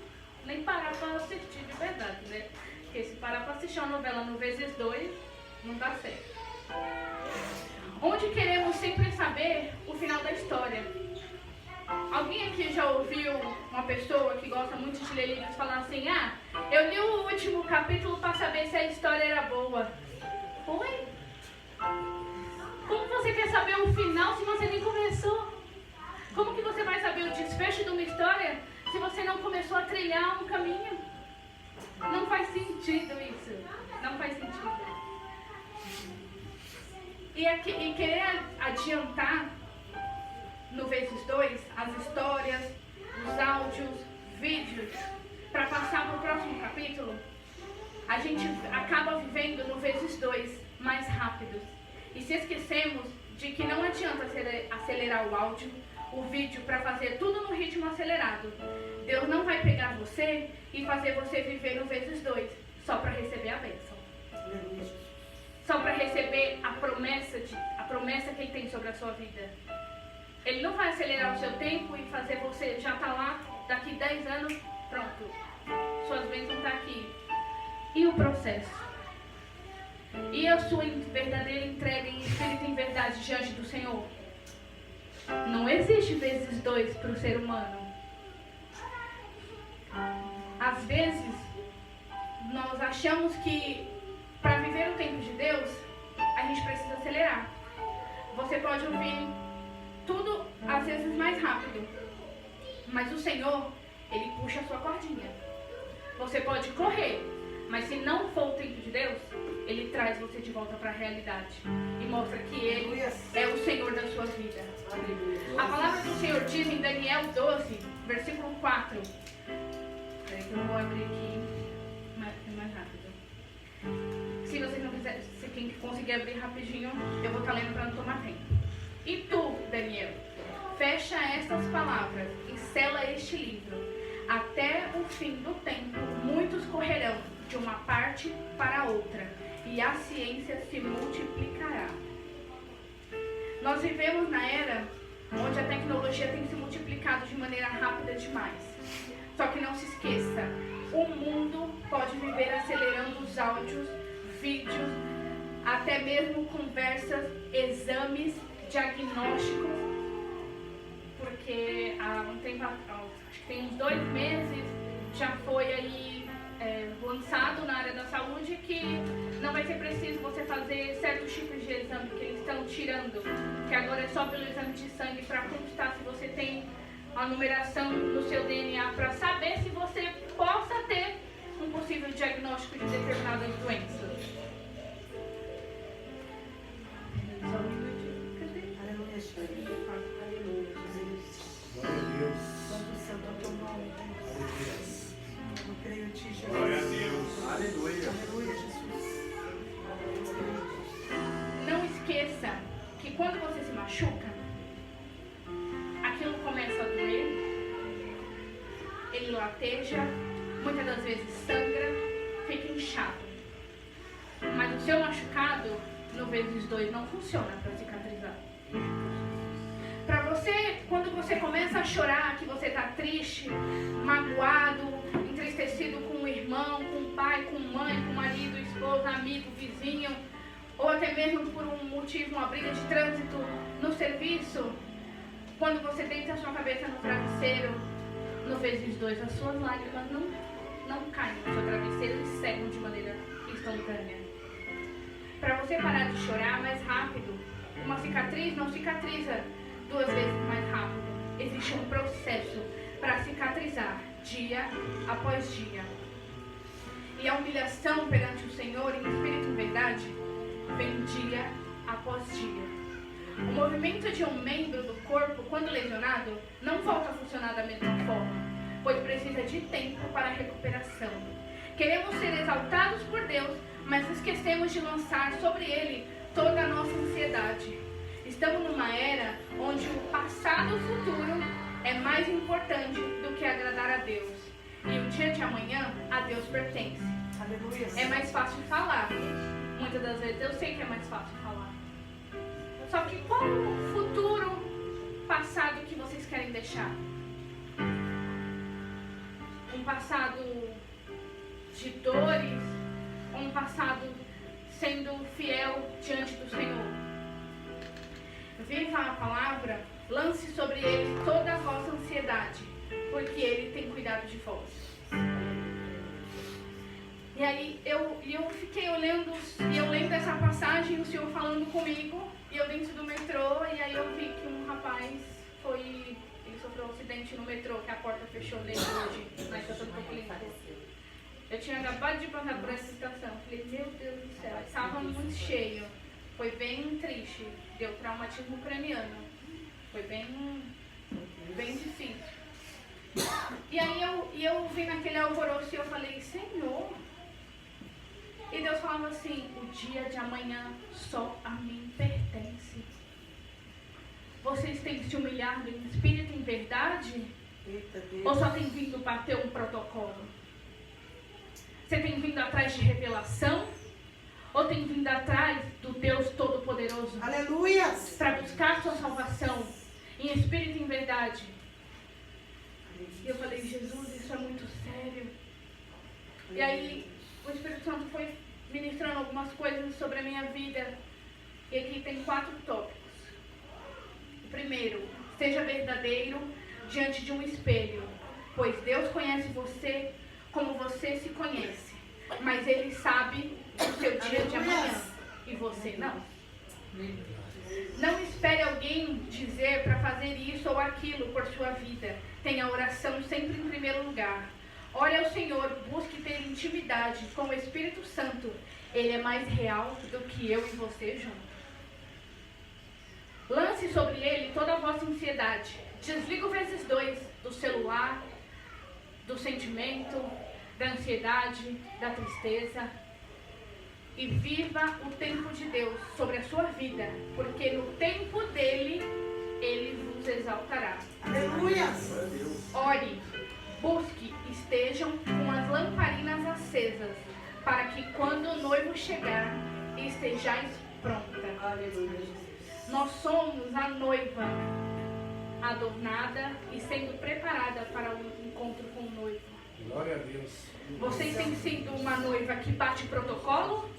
S9: nem parar para assistir de verdade, né? Porque se parar para assistir uma novela no vezes 2, não dá certo. Onde queremos sempre saber o final da história. Alguém aqui já ouviu uma pessoa que gosta muito de ler livros falar assim: ah, eu li o último capítulo para saber se a história era boa. Oi? Como você quer saber o final se você nem começou? Como que você vai saber o desfecho de uma história se você não começou a trilhar um caminho? Não faz sentido isso. Não faz sentido. E querer adiantar no vezes 2 as histórias, os áudios, vídeos, para passar para o próximo capítulo, a gente acaba vivendo no vezes 2 mais rápidos. E se esquecemos de que não adianta acelerar o áudio, o vídeo, para fazer tudo no ritmo acelerado. Deus não vai pegar você e fazer você viver no vezes 2 só para receber a bênção. Só para receber a promessa que Ele tem sobre a sua vida. Ele não vai acelerar o seu tempo e fazer você já estar lá, daqui 10 anos, pronto. Suas bênçãos estão aqui. E o processo? E a sua verdadeira entrega em espírito e em verdade diante do Senhor? Não existe vezes 2 para o ser humano. Às vezes, nós achamos que para viver o tempo de Deus, a gente precisa acelerar. Você pode ouvir tudo, às vezes, mais rápido. Mas o Senhor, Ele puxa a sua cordinha. Você pode correr, mas se não for o tempo de Deus, Ele traz você de volta para a realidade. E mostra que Ele é o Senhor da sua vida. A palavra do Senhor diz em Daniel 12, versículo 4. Espera que eu vou abrir aqui mais rápido. Se vocês não quiserem, se quem conseguir abrir rapidinho, eu vou estar lendo para não tomar tempo. E tu, Daniel, fecha estas palavras e sela este livro. Até o fim do tempo, muitos correrão de uma parte para a outra, e a ciência se multiplicará. Nós vivemos na era onde a tecnologia tem se multiplicado de maneira rápida demais. Só que não se esqueça, o mundo pode viver acelerando os áudios, vídeos, até mesmo conversas, exames, diagnósticos, porque há um tempo, acho que tem uns 2 meses, já foi aí lançado na área da saúde que não vai ser preciso você fazer certos tipos de exame que eles estão tirando, que agora é só pelo exame de sangue para constar se você tem a numeração no seu DNA, para saber se você possa ter um possível diagnóstico de determinadas doenças. Só um minutinho. Cadê?
S1: Aleluia, Jesus. Aleluia, Jesus.
S5: Glória a Deus.
S1: Santo Santo é o teu nome, Deus. Eu creio em ti, Jesus.
S5: Glória a Deus. Aleluia.
S1: Aleluia, Jesus.
S9: Não esqueça que quando você se machuca, aquilo começa a doer, ele lateja, muitas das vezes sangra, fica inchado. Mas o seu machucado, no vezes 2, não funciona para cicatrizar. Para você, quando você começa a chorar, que você está triste, magoado, entristecido com o irmão, com o pai, com mãe, com o marido, esposa, amigo, vizinho, ou até mesmo por um motivo, uma briga de trânsito no serviço, quando você deita a sua cabeça no travesseiro, no vezes 2, as suas lágrimas não caem no seu travesseiro e secam de maneira instantânea. Para você parar de chorar mais rápido, uma cicatriz não cicatriza 2 vezes mais rápido. Existe um processo para cicatrizar dia após dia. E a humilhação perante o Senhor em espírito e verdade vem dia após dia. O movimento de um membro do corpo, quando lesionado, não volta a funcionar da mesma forma, pois precisa de tempo para a recuperação. Queremos ser exaltados por Deus, mas esquecemos de lançar sobre Ele toda a nossa ansiedade. Estamos numa era onde o passado e o futuro é mais importante do que agradar a Deus. E o dia de amanhã a Deus pertence.
S1: Aleluia.
S9: É mais fácil falar. Muitas das vezes eu sei que é mais fácil falar. Só que qual o futuro passado que vocês querem deixar? Um passado de dores? Um passado sendo fiel diante do Senhor? Viva a palavra, lance sobre ele toda a vossa ansiedade, porque ele tem cuidado de vós. E aí eu fiquei olhando, e eu lendo essa passagem, o Senhor falando comigo, e eu dentro do metrô, e aí eu vi que um rapaz ele sofreu um acidente no metrô, que a porta fechou nele hoje, na estação do Clínico. Eu tinha acabado de passar por essa estação, falei, meu Deus do céu, estava muito cheio, foi bem triste, deu traumatismo craniano, foi bem difícil. E aí eu vim naquele alvoroço e eu falei, Senhor. E Deus falava assim, o dia de amanhã só a mim pertence. Vocês têm se humilhado em espírito e em verdade? Ou só tem vindo bater um protocolo? Você tem vindo atrás de revelação? Ou tem vindo atrás do Deus Todo-Poderoso?
S1: Aleluia!
S9: Para buscar sua salvação em espírito e em verdade. E eu falei, Jesus, isso é muito sério. E aí o Espírito Santo foi ministrando algumas coisas sobre a minha vida. E aqui tem 4 tópicos. O primeiro, seja verdadeiro diante de um espelho, pois Deus conhece você como você se conhece, mas Ele sabe o seu dia de amanhã e você não. Não espere alguém dizer para fazer isso ou aquilo por sua vida. Tenha a oração sempre em primeiro lugar. Ore ao Senhor, busque ter intimidade com o Espírito Santo. Ele é mais real do que eu e você juntos. Lance sobre ele toda a vossa ansiedade. Desliga o vezes 2 do celular, do sentimento, da ansiedade, da tristeza. E viva o tempo de Deus sobre a sua vida, porque no tempo dele, ele vos exaltará.
S1: Aleluia!
S9: Ore, busque, estejam com as lamparinas acesas, para que quando o noivo chegar, estejais pronta. Aleluia. Nós somos a noiva adornada e sendo preparada para o encontro com o noivo.
S5: Glória a Deus.
S9: Vocês têm sido uma noiva que bate protocolo?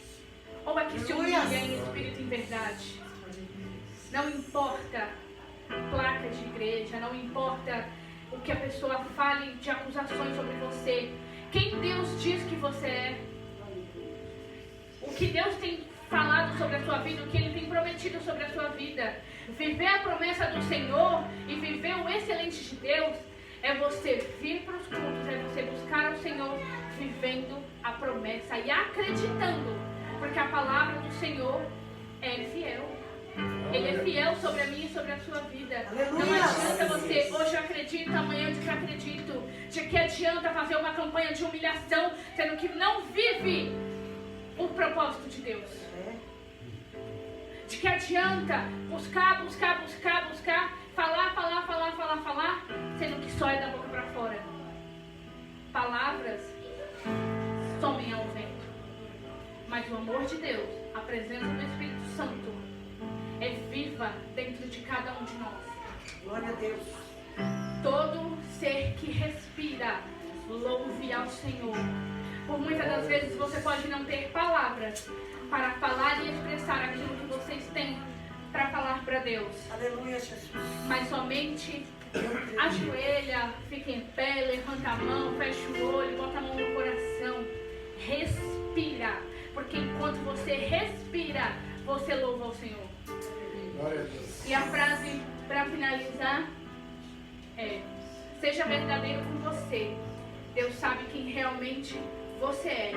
S9: Ou a que se humilha em espírito e em verdade? Não importa placa de igreja, não importa o que a pessoa fale de acusações sobre você. Quem Deus diz que você é? O que Deus tem falado sobre a sua vida, o que Ele tem prometido sobre a sua vida. Viver a promessa do Senhor e viver o excelente de Deus é você vir para os cultos, é você buscar ao Senhor vivendo a promessa e acreditando, porque a palavra do Senhor é fiel. Ele é fiel sobre a minha e sobre a sua vida. Não adianta você, hoje eu acredito, amanhã eu desacredito. De que adianta fazer uma campanha de humilhação, sendo que não vive o propósito de Deus? De que adianta buscar, falar, sendo que só é da boca para fora? Palavras somem ao vento, mas o amor de Deus, a presença do Espírito Santo é viva dentro de cada um de nós.
S1: Glória a Deus.
S9: Todo ser que respira, louve ao Senhor. Por muitas das vezes você pode não ter palavras para falar e expressar aquilo que vocês têm para falar para Deus.
S1: Aleluia, Jesus.
S9: Mas somente ajoelha, fica em pé, levanta a mão, fecha o olho, bota a mão no coração. Respira. Porque enquanto você respira, você louva ao Senhor.
S5: Glória a Deus.
S9: E a frase para finalizar é: seja verdadeiro com você. Deus sabe quem realmente você é.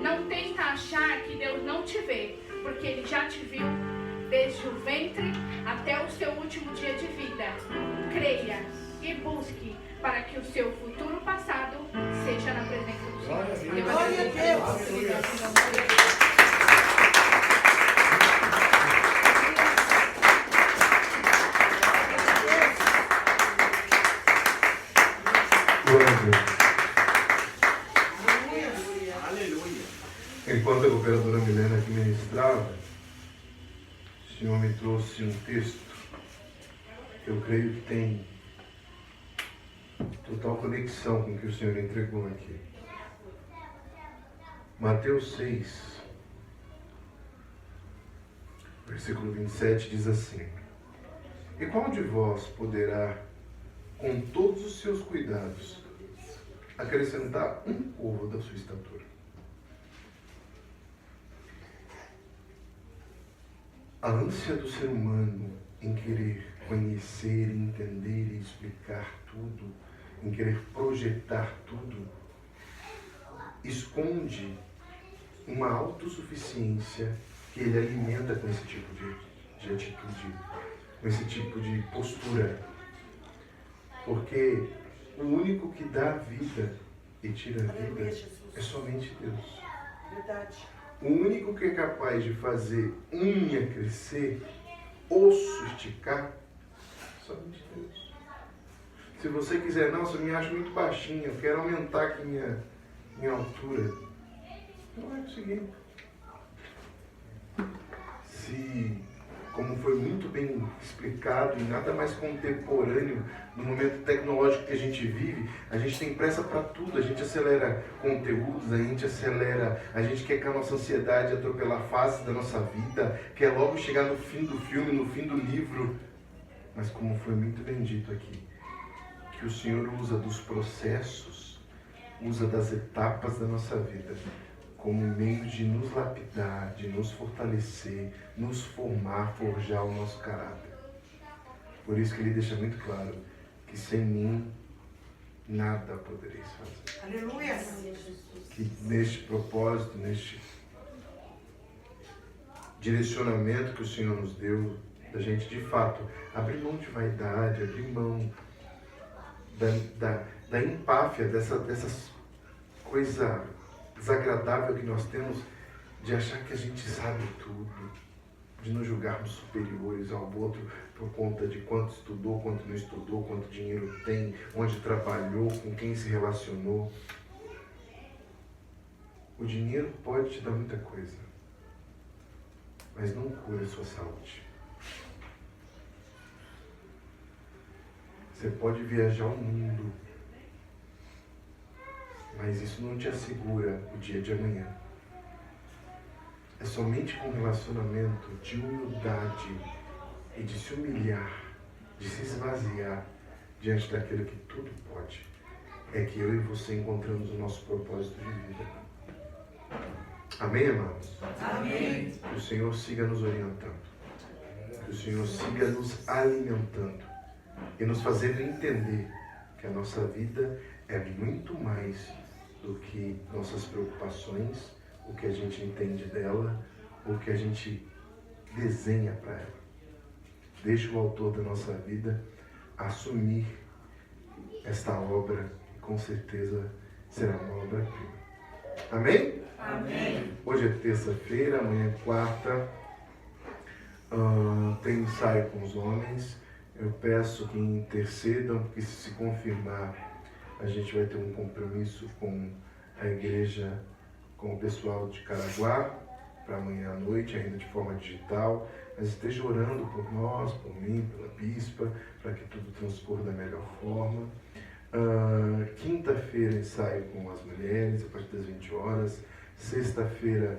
S9: Não tenta achar que Deus não te vê, porque Ele já te viu desde o ventre até o seu último dia de vida. Creia e busque para que o seu futuro passado seja na presença do Senhor.
S1: Glória a Deus.
S3: Senhor me trouxe um texto que eu creio que tem total conexão com o que o Senhor entregou aqui. Mateus 6, versículo 27 diz assim: E qual de vós poderá, com todos os seus cuidados, acrescentar um côvado da sua estatura? A ânsia do ser humano em querer conhecer, entender e explicar tudo, em querer projetar tudo, esconde uma autossuficiência que ele alimenta com esse tipo de atitude, com esse tipo de postura. Porque o único que dá vida e tira a vida é somente Deus.
S1: Verdade.
S3: O único que é capaz de fazer unha crescer, osso esticar, é somente Deus. Se você quiser, nossa, eu me acho muito baixinho, eu quero aumentar aqui minha altura, não vai conseguir. Se, como foi muito bem explicado e nada mais contemporâneo no momento tecnológico que a gente vive, a gente tem pressa para tudo, a gente acelera conteúdos, a gente quer que a nossa ansiedade atropelar a face da nossa vida, quer logo chegar no fim do filme, no fim do livro. Mas como foi muito bem dito aqui, que o Senhor usa dos processos, usa das etapas da nossa vida como meio de nos lapidar, de nos fortalecer, nos formar, forjar o nosso caráter. Por isso que ele deixa muito claro que sem mim nada podereis fazer.
S1: Aleluia.
S3: Que neste propósito, neste direcionamento que o Senhor nos deu, da gente de fato abrir mão de vaidade, abrir mão da empáfia, dessas coisas desagradável que nós temos de achar que a gente sabe tudo, de nos julgarmos superiores ao outro por conta de quanto estudou, quanto não estudou, quanto dinheiro tem, onde trabalhou, com quem se relacionou. O dinheiro pode te dar muita coisa, mas não cura a sua saúde. Você pode viajar o mundo, mas isso não te assegura o dia de amanhã. É somente com relacionamento de humildade e de se humilhar, de se esvaziar diante daquilo que tudo pode, é que eu e você encontramos o nosso propósito de vida. Amém, amados?
S1: Amém.
S3: Que o Senhor siga nos orientando, que o Senhor siga nos alimentando e nos fazendo entender que a nossa vida é muito mais do que nossas preocupações, o que a gente entende dela, o que a gente desenha para ela. Deixa o autor da nossa vida assumir esta obra e com certeza será uma obra-prima. Amém?
S1: Amém.
S3: Hoje é terça-feira, amanhã é quarta, tem ensaio com os homens. Eu peço que intercedam, porque se confirmar, a gente vai ter um compromisso com a igreja, com o pessoal de Caraguá, para amanhã à noite, ainda de forma digital. Mas esteja orando por nós, por mim, pela bispa, para que tudo transcorra da melhor forma. Quinta-feira, ensaio com as mulheres, a partir das 20 horas. Sexta-feira,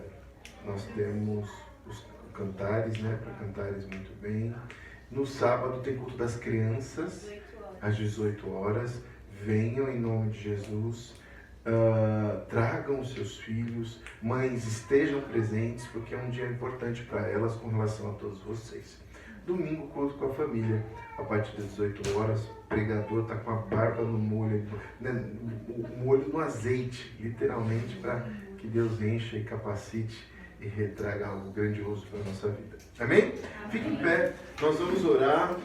S3: nós temos os cantares, né, para cantares muito bem. No sábado, tem culto das crianças, às 18 horas. Venham em nome de Jesus, tragam os seus filhos, mães, estejam presentes, porque é um dia importante para elas com relação a todos vocês. Domingo, culto com a família, a partir das 18 horas, o pregador está com a barba no molho, né, o molho no azeite, literalmente, para que Deus encha e capacite e retraga algo grandioso para a nossa vida. Amém? Fique em pé, nós vamos orar,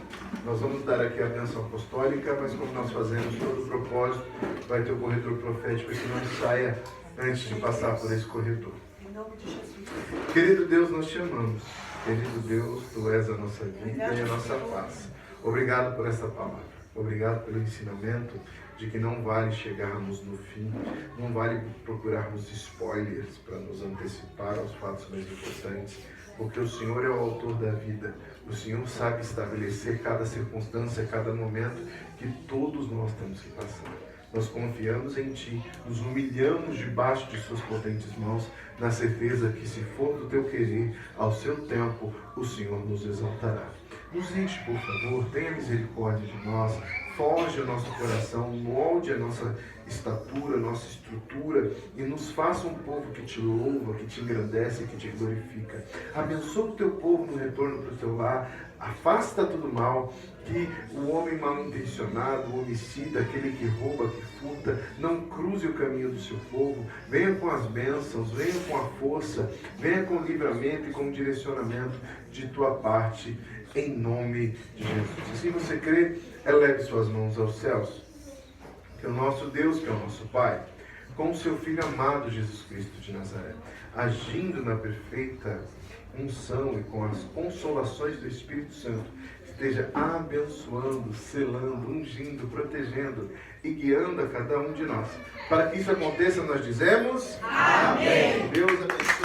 S3: nós vamos dar aqui a bênção apostólica, mas como nós fazemos todo o propósito, vai ter o corredor profético que não saia antes de passar por esse corredor.
S1: Em nome de Jesus.
S3: Querido Deus, nós te amamos. Querido Deus, Tu és a nossa vida e a nossa paz. Obrigado por essa palavra. Obrigado pelo ensinamento de que não vale chegarmos no fim, não vale procurarmos spoilers para nos antecipar aos fatos mais importantes, porque o Senhor é o autor da vida. O Senhor sabe estabelecer cada circunstância, cada momento que todos nós temos que passar. Nós confiamos em Ti, nos humilhamos debaixo de Suas potentes mãos, na certeza que, se for do Teu querer, ao Seu tempo, o Senhor nos exaltará. Nos enche, por favor, tenha misericórdia de nós, forge o nosso coração, molde a nossa estatura, nossa estrutura e nos faça um povo que Te louva, que Te engrandece, que Te glorifica. Abençoa o Teu povo no retorno para o Teu lar, afasta todo mal, que o homem mal intencionado, o homicida, aquele que rouba, que furta, não cruze o caminho do Seu povo. Venha com as bênçãos, venha com a força, venha com o livramento e com o direcionamento de Tua parte, em nome de Jesus. Se você crê, eleve suas mãos aos céus. Que o nosso Deus, que é o nosso Pai, com o Seu Filho amado Jesus Cristo de Nazaré, agindo na perfeita unção e com as consolações do Espírito Santo, esteja abençoando, selando, ungindo, protegendo e guiando a cada um de nós. Para que isso aconteça, nós dizemos amém. Deus abençoe.